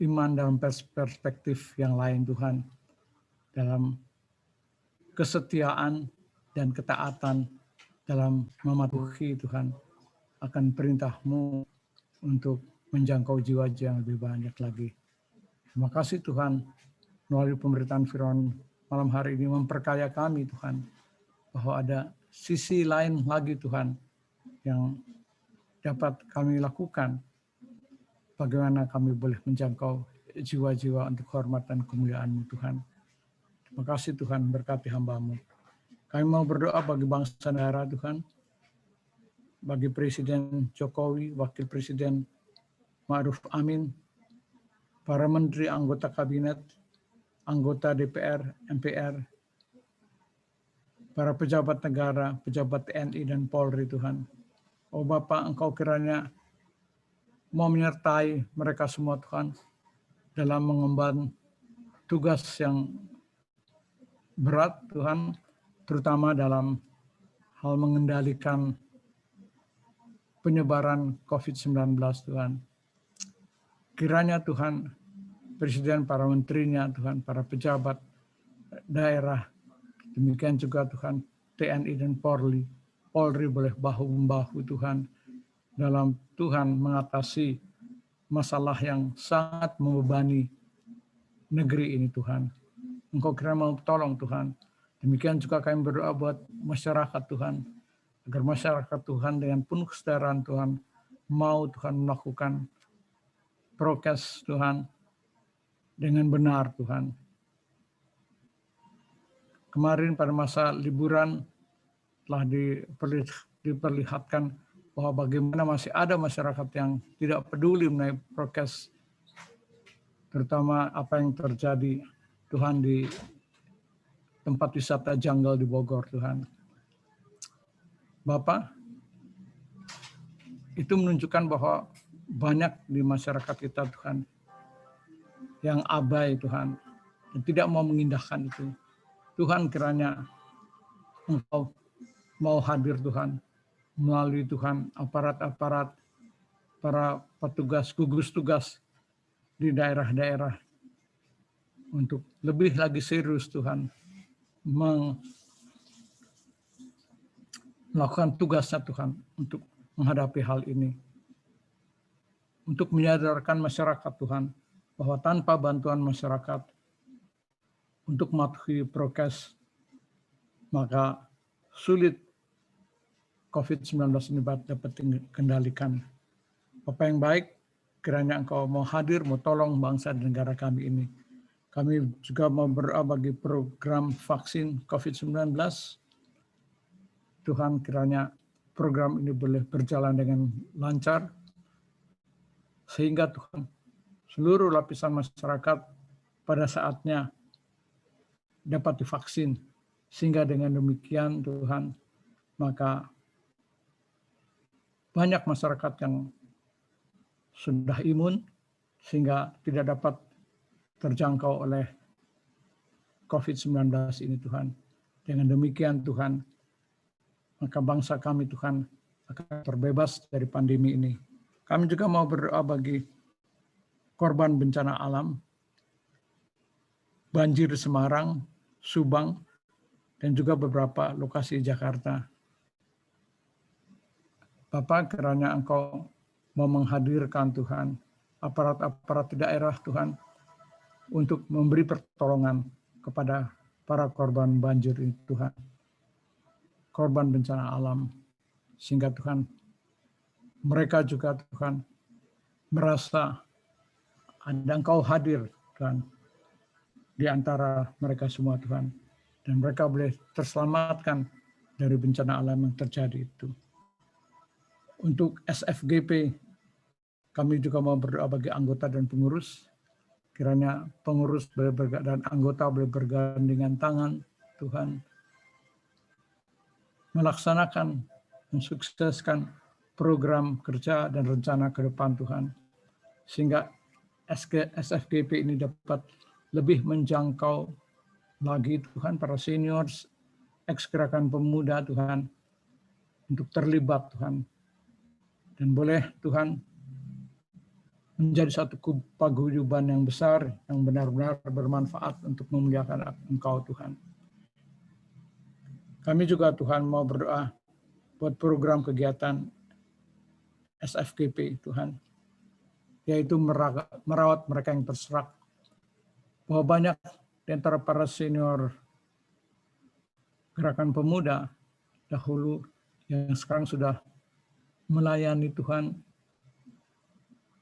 iman dalam perspektif yang lain Tuhan, dalam kesetiaan dan ketaatan dalam mematuhi Tuhan akan perintah-Mu untuk menjangkau jiwa-jiwa yang lebih banyak lagi. Terima kasih Tuhan, melalui pemberitaan firman malam hari ini memperkaya kami Tuhan, bahwa ada sisi lain lagi Tuhan yang dapat kami lakukan, bagaimana kami boleh menjangkau jiwa-jiwa untuk hormat dan kemuliaan-Mu Tuhan. Terima kasih Tuhan, berkati hamba-Mu. Kami mau berdoa bagi bangsa negara Tuhan, bagi Presiden Jokowi, Wakil Presiden Ma'ruf Amin, para menteri, anggota kabinet, anggota DPR, MPR, para pejabat negara, pejabat TNI dan Polri Tuhan. Oh Bapa, Engkau kiranya mau menyertai mereka semua Tuhan dalam mengemban tugas yang berat Tuhan, terutama dalam hal mengendalikan penyebaran COVID-19 Tuhan. Kiranya Tuhan, Presiden, para menterinya Tuhan, para pejabat daerah, demikian juga Tuhan TNI dan Polri boleh bahu-membahu Tuhan dalam Tuhan mengatasi masalah yang sangat membebani negeri ini Tuhan. Engkau kira mau tolong Tuhan. Demikian juga kami berdoa buat masyarakat Tuhan, agar masyarakat Tuhan dengan penuh kesadaran Tuhan mau Tuhan melakukan prokes Tuhan dengan benar Tuhan. Kemarin pada masa liburan telah diperlihatkan bahwa bagaimana masih ada masyarakat yang tidak peduli mengenai prokes, terutama apa yang terjadi Tuhan di tempat wisata Jungle di Bogor Tuhan. Bapak, itu menunjukkan bahwa banyak di masyarakat kita Tuhan yang abai Tuhan, dan tidak mau mengindahkan itu. Tuhan kiranya Engkau mau hadir Tuhan, melalui Tuhan aparat-aparat, para petugas, gugus tugas di daerah-daerah, untuk lebih lagi serius Tuhan, melakukan tugasnya Tuhan untuk menghadapi hal ini. Untuk menyadarkan masyarakat Tuhan, bahwa tanpa bantuan masyarakat untuk mematuhi prokes, maka sulit COVID-19 ini dapat dikendalikan. Bapak yang baik, kiranya Engkau mau hadir, mau tolong bangsa dan negara kami ini. Kami juga mau berdoa bagi program vaksin COVID-19. Tuhan kiranya program ini boleh berjalan dengan lancar, sehingga Tuhan seluruh lapisan masyarakat pada saatnya dapat divaksin. Sehingga dengan demikian Tuhan, maka banyak masyarakat yang sudah imun sehingga tidak dapat terjangkau oleh COVID-19 ini Tuhan. Dengan demikian Tuhan, maka bangsa kami Tuhan akan terbebas dari pandemi ini. Kami juga mau berdoa bagi korban bencana alam, banjir di Semarang, Subang, dan juga beberapa lokasi di Jakarta. Bapak, kiranya Engkau mau menghadirkan Tuhan, aparat-aparat di daerah Tuhan, untuk memberi pertolongan kepada para korban banjir ini Tuhan, korban bencana alam, sehingga Tuhan, mereka juga Tuhan merasa ada Engkau hadir Tuhan di antara mereka semua Tuhan, dan mereka boleh terselamatkan dari bencana alam yang terjadi itu. Untuk SFGP, kami juga mau berdoa bagi anggota dan pengurus, kiranya pengurus dan anggota boleh bergandengan tangan Tuhan, melaksanakan, mensukseskan program kerja dan rencana ke depan Tuhan, sehingga SFGP ini dapat lebih menjangkau lagi Tuhan, para seniors, ex-gerakan pemuda Tuhan, untuk terlibat Tuhan. Dan boleh Tuhan menjadi satu paguyuban yang besar, yang benar-benar bermanfaat untuk memuliakan Engkau Tuhan. Kami juga Tuhan mau berdoa buat program kegiatan SFGP Tuhan, yaitu merawat mereka yang terserak. Bahwa banyak di antara para senior gerakan pemuda dahulu yang sekarang sudah melayani Tuhan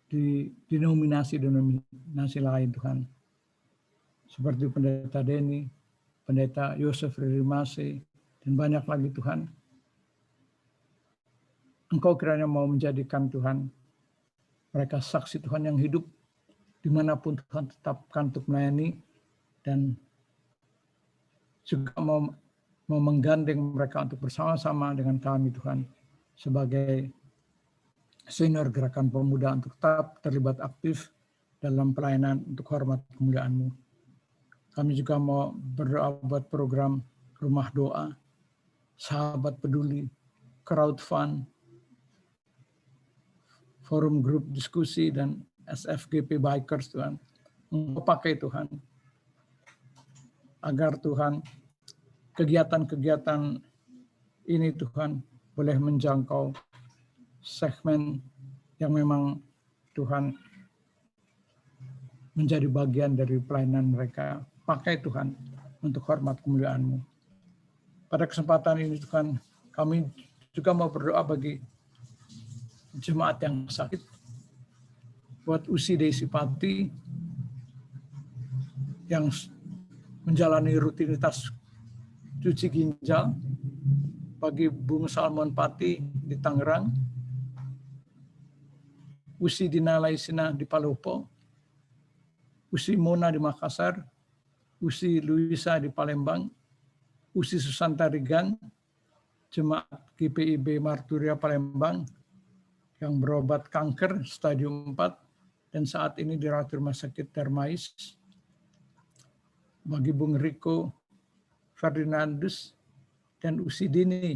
di denominasi lain Tuhan. Seperti Pendeta Denny, Pendeta Yosef Rimase, dan banyak lagi Tuhan. Engkau kiranya mau menjadikan Tuhan mereka saksi Tuhan yang hidup dimanapun Tuhan tetapkan untuk melayani, dan juga mau menggandeng mereka untuk bersama-sama dengan kami Tuhan sebagai senior gerakan pemuda untuk tetap terlibat aktif dalam pelayanan untuk hormat kemuliaan-Mu. Kami juga mau berdoa buat program rumah doa, sahabat peduli, crowd fund, forum grup diskusi, dan SFGP Bikers Tuhan. Engkau pakai Tuhan, agar Tuhan kegiatan-kegiatan ini Tuhan boleh menjangkau segmen yang memang Tuhan menjadi bagian dari pelayanan mereka. Pakai Tuhan untuk hormat kemuliaan-Mu. Pada kesempatan ini Tuhan, kami juga mau berdoa bagi jemaat yang sakit, buat Usi Desi Pati yang menjalani rutinitas cuci ginjal, bagi Bung Salmon Pati di Tangerang, Usi Dina Laisina di Palopo, Usi Mona di Makassar, Usi Luisa di Palembang, Usi Susanta Rigan, jemaat GPIB Marturia Palembang yang berobat kanker stadium 4 dan saat ini dirawat di Rumah Sakit Termais, bagi Bung Riko Ferdinandus dan Usi Dini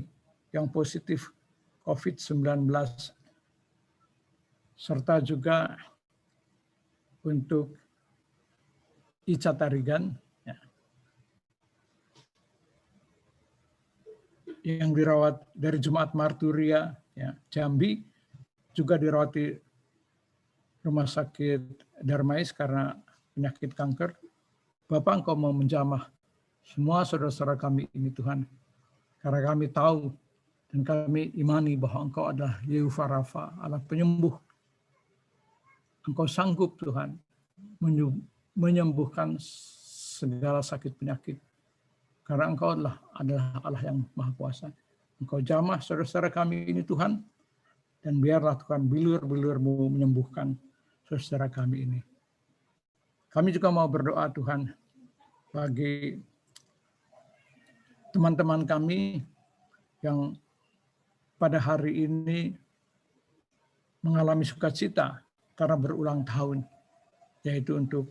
yang positif COVID-19, serta juga untuk Ica Tarigan yang dirawat dari Jemaat Marturia Jambi, juga dirawat di Rumah Sakit Darmais karena penyakit kanker. Bapak, Engkau mau menjamah semua saudara-saudara kami ini Tuhan, karena kami tahu dan kami imani bahwa Engkau adalah Yehova Rafa, Allah penyembuh. Engkau sanggup Tuhan menyembuhkan segala sakit penyakit, karena Engkau adalah Allah yang Maha Kuasa. Engkau jamah saudara-saudara kami ini Tuhan, dan biarlah Tuhan bilur-bilur-Mu menyembuhkan saudara kami ini. Kami juga mau berdoa Tuhan bagi teman-teman kami yang pada hari ini mengalami sukacita karena berulang tahun, yaitu untuk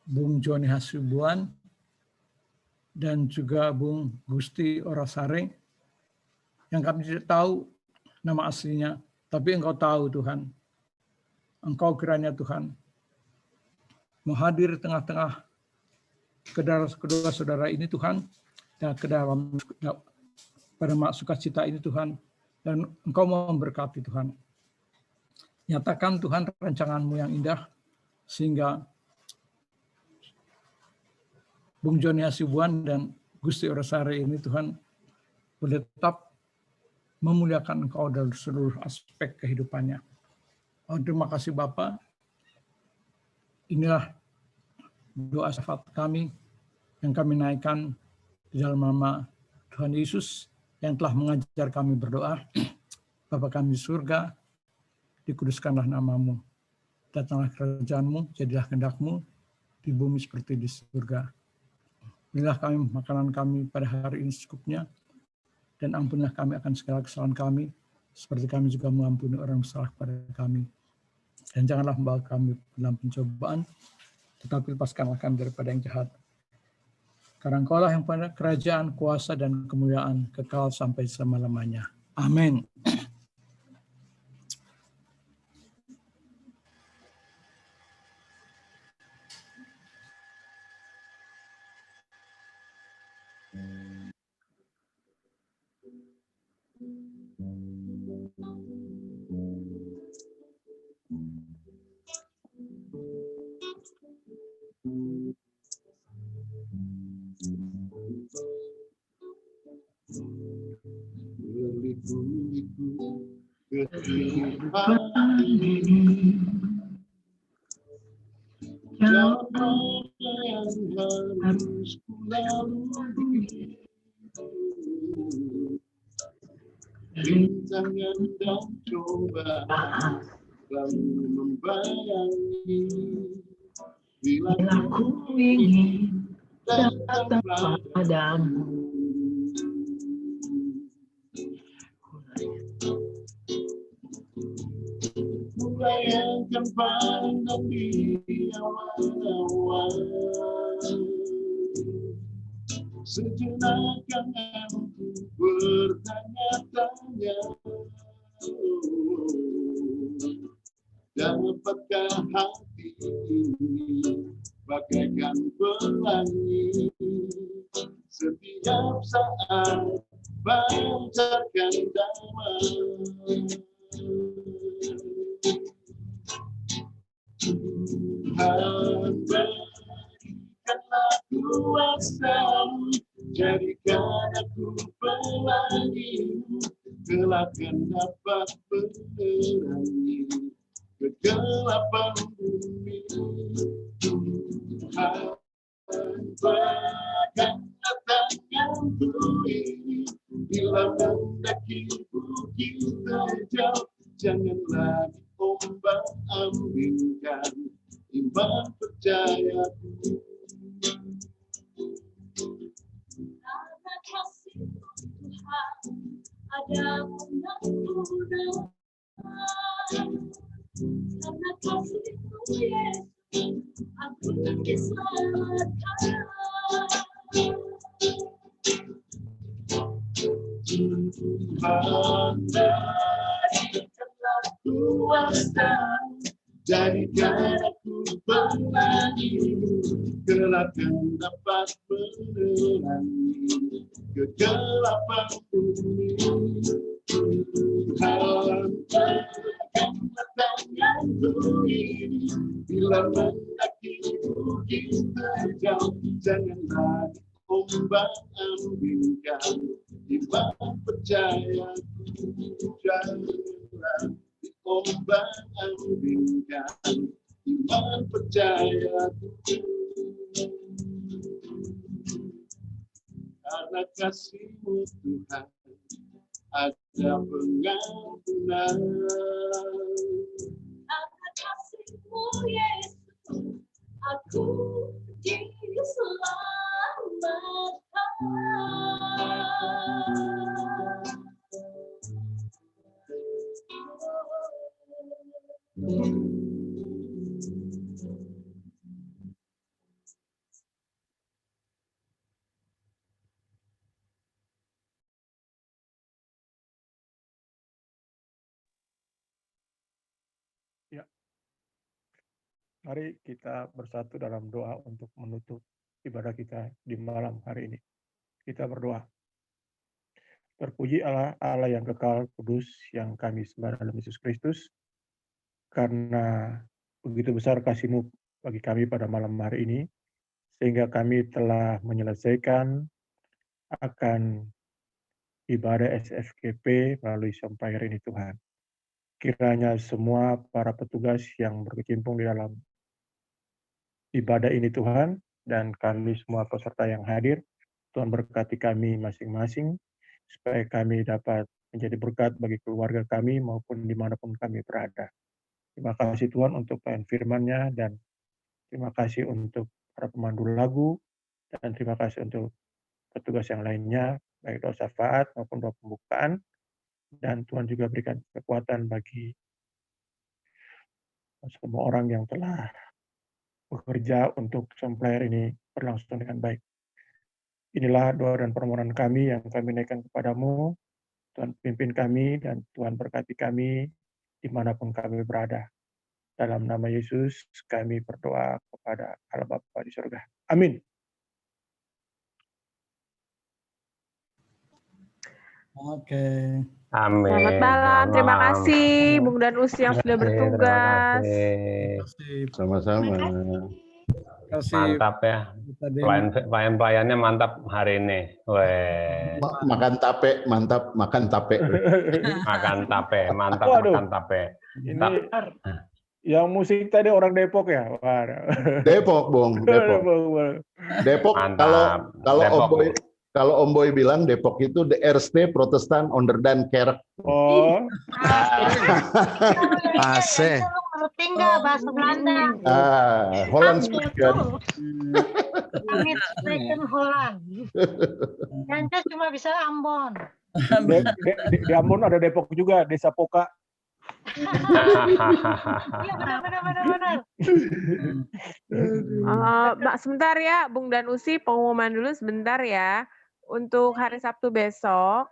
Bung Joni Hasibuan dan juga Bung Gusti Orasare, yang kami tidak tahu nama aslinya, tapi Engkau tahu Tuhan. Engkau kiranya Tuhan mau hadir di tengah-tengah kedua saudara ini Tuhan, dan ke dalam pada sukacita ini Tuhan, dan Engkau mau memberkati Tuhan. Nyatakan Tuhan rancangan-Mu yang indah, sehingga Bung Joni Hasibuan dan Gusti Orasare ini Tuhan boleh tetap memuliakan Engkau dalam seluruh aspek kehidupannya. Oh, terima kasih Bapak. Inilah doa syafaat kami yang kami naikkan di dalam nama Tuhan Yesus yang telah mengajar kami berdoa. Bapa kami di surga, dikuduskanlah nama-Mu. Datanglah kerajaan-Mu, jadilah kehendak-Mu di bumi seperti di surga. Berilah kami makanan kami pada hari ini secukupnya, dan ampunilah kami akan segala kesalahan kami, seperti kami juga mengampuni orang yang bersalah kepada kami. Dan janganlah membawa kami dalam pencobaan, tetapi lepaskanlah kami daripada yang jahat. Karena Engkaulah yang pada kerajaan, kuasa, dan kemuliaan kekal sampai selama-lamanya. Amin. Kehidupan ini jalan yang harus kulalui, rintangan dan cobaan selalu membayangi. Bila Aku ingin datang padamu, bayangkan pandang di awal-awal, sejenak kan aku bertanya-tanya, dapatkah hati ini bagaikan pelangi, setiap saat pancarkan damai. Tuhan, berikanlah kuasa, jadikan aku pelangi-Mu, kelak kan dapat menerangi kegelapan bumi. Tuhan, berikanlah tanganku ini, bila mendaki bukit terjal, janganlah ombak ambingkan iman percayaku. Karena kasih-Mu Tuhan ada pengampunan. Karena kasih-Mu Yesus aku diselamatkan. Tuhan, berikanlah kuasa, jadikan aku pelangi-Mu, kelak kan dapat menerangi kegelapan bumi. Tuhan, berikanlah tanganku ini, bila mendaki bukit terjal, janganlah ombak ambingkan iman percayaku, janganlah ombak ambingkan iman percayaku. Karena kasih-Mu Tuhan ada pengampunan. Karena kasih-Mu Yesus aku diselamatkan. Ya. Mari kita bersatu dalam doa untuk menutup ibadah kita di malam hari ini. Kita berdoa. Terpuji Allah, Allah yang kekal, kudus, yang kami sembah dalam Yesus Kristus, karena begitu besar kasih-Mu bagi kami pada malam hari ini, sehingga kami telah menyelesaikan akan ibadah SFKP melalui Sampaian ini Tuhan. Kiranya semua para petugas yang berkecimpung di dalam ibadah ini Tuhan, dan kami semua peserta yang hadir, Tuhan berkati kami masing-masing, supaya kami dapat menjadi berkat bagi keluarga kami maupun dimanapun kami berada. Terima kasih Tuhan untuk firman-Nya, dan terima kasih untuk para pemandu lagu, dan terima kasih untuk petugas yang lainnya, baik doa syafaat maupun doa pembukaan, dan Tuhan juga berikan kekuatan bagi semua orang yang telah bekerja untuk Somplayer ini berlangsung dengan baik. Inilah doa dan permohonan kami yang kami naikkan kepadamu. Tuhan pimpin kami dan Tuhan berkati kami dimanapun kami berada. Dalam nama Yesus kami berdoa kepada Allah Bapa di surga. Amin. Oke. Amin. Selamat malam. Terima Malam. kasih Bung dan Usi yang sudah Terima bertugas. kasih. Sama-sama. Mantap ya. Pelayan-pelayannya mantap hari ini. Weh. Makan tape, mantap. Makan tape. Makan tape, mantap. Waduh. Makan tape. Ini yang musik tadi orang Depok ya? Depok, Bung. Depok. Mantap. Kalau Om Boy bilang Depok itu the eerste Protestan onder dan kerk. Oh. Ase. Ngerti nggak bahasa Belanda? Holland speaker. Kami speaker Holland. Yanja cuma bisa Ambon. Di Ambon ada Depok juga, Desa Poka. Iya benar. Mbak, sebentar ya, Bung dan Usi, pengumuman dulu sebentar ya. Untuk hari Sabtu besok,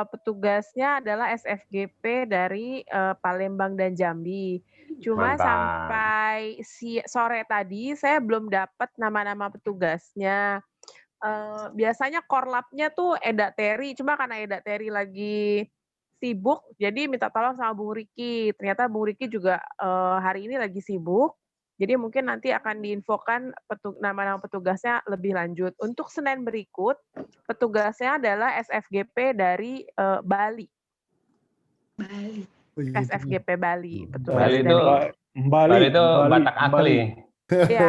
petugasnya adalah SFGP dari Palembang dan Jambi. Cuma Mantap. sampai sore tadi saya belum dapat nama-nama petugasnya. Biasanya korlapnya tuh Eda Terry, cuma karena Eda Terry lagi sibuk, jadi minta tolong sama Bung Riki. Ternyata Bung Riki juga hari ini lagi sibuk. Jadi mungkin nanti akan diinfokan nama-nama petugasnya lebih lanjut. Untuk Senin berikut, petugasnya adalah SFGP dari Bali. SFGP Bali. Bali itu Batak asli. Iya.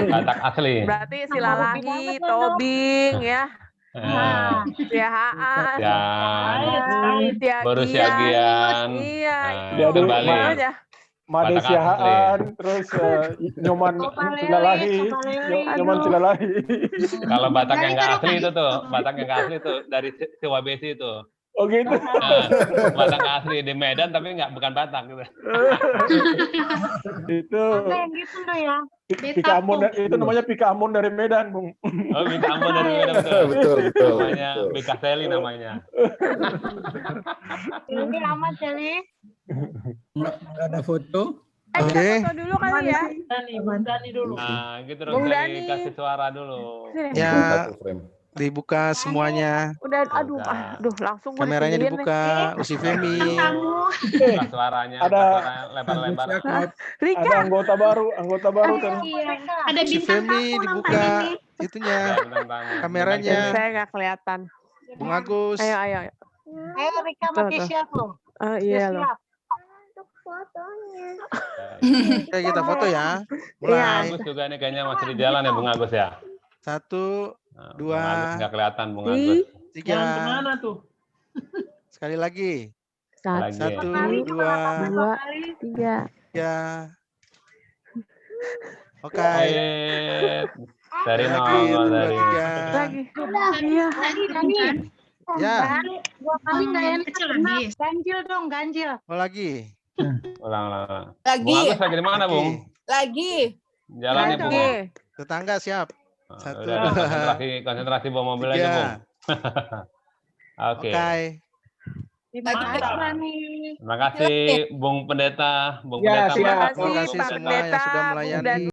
Batak asli. Berarti Silalahi, Tobing ya. Tiahaan. Baru Siagian. Iya, itu Bali. Made Siahaan, terus Nyoman Cilalahi, Nyoman Cilalahi. Kalau Batak yang nggak asli itu tuh, Batak yang nggak asli tuh dari Siwabesi itu. Oh gitu. Batak nggak asli di Medan tapi bukan Batak gitu. Itu. Yang gitu tuh ya. Pika Ambon, itu namanya Pika Ambon dari Medan, Bung. Oh, Pika Ambon dari Medan betul. Namanya Pika Seli namanya. Ini aman Seli. Nggak ada foto. Oke. Foto dulu kali ya. Mandani dulu. Nah, gitu dong. Bung Dani. Kasih suara dulu. Ya, dibuka semuanya. Udah, aduh, langsung Kameranya dibuka, Usi Femi. Buka suaranya, Ada lebar-lebar. Ada anggota baru kan. Ada Usi Femi dibuka itunya, kameranya. Saya nggak kelihatan. Bung Agus. Ayo. Rika mati siap loh. Iya loh. Oke, kita foto ya. Bung Agus juga nih kayaknya masih di jalan ya Bung Agus ya. 1, 2, Bung Agus nggak kelihatan Bung Agus. 3. Jangan kemana tuh? Sekali lagi. 1, 1, 2, 3. 3. Oke. Dari Lagi, nol dari. Lagi. Iya. Ya. 2 kali nggak enak. Ganjil dong, ganjil. Mau lagi. Ulang. Lagi. Bung Agus lagi di mana Bung? Lagi. Jalannya Bung. Tetangga siap. 1, 2, konsentrasi bawa mobil aja Bung. Oke. Terima kasih Bung Pendeta, Bung Pendeta. Terima kasih semua yang sudah melayani.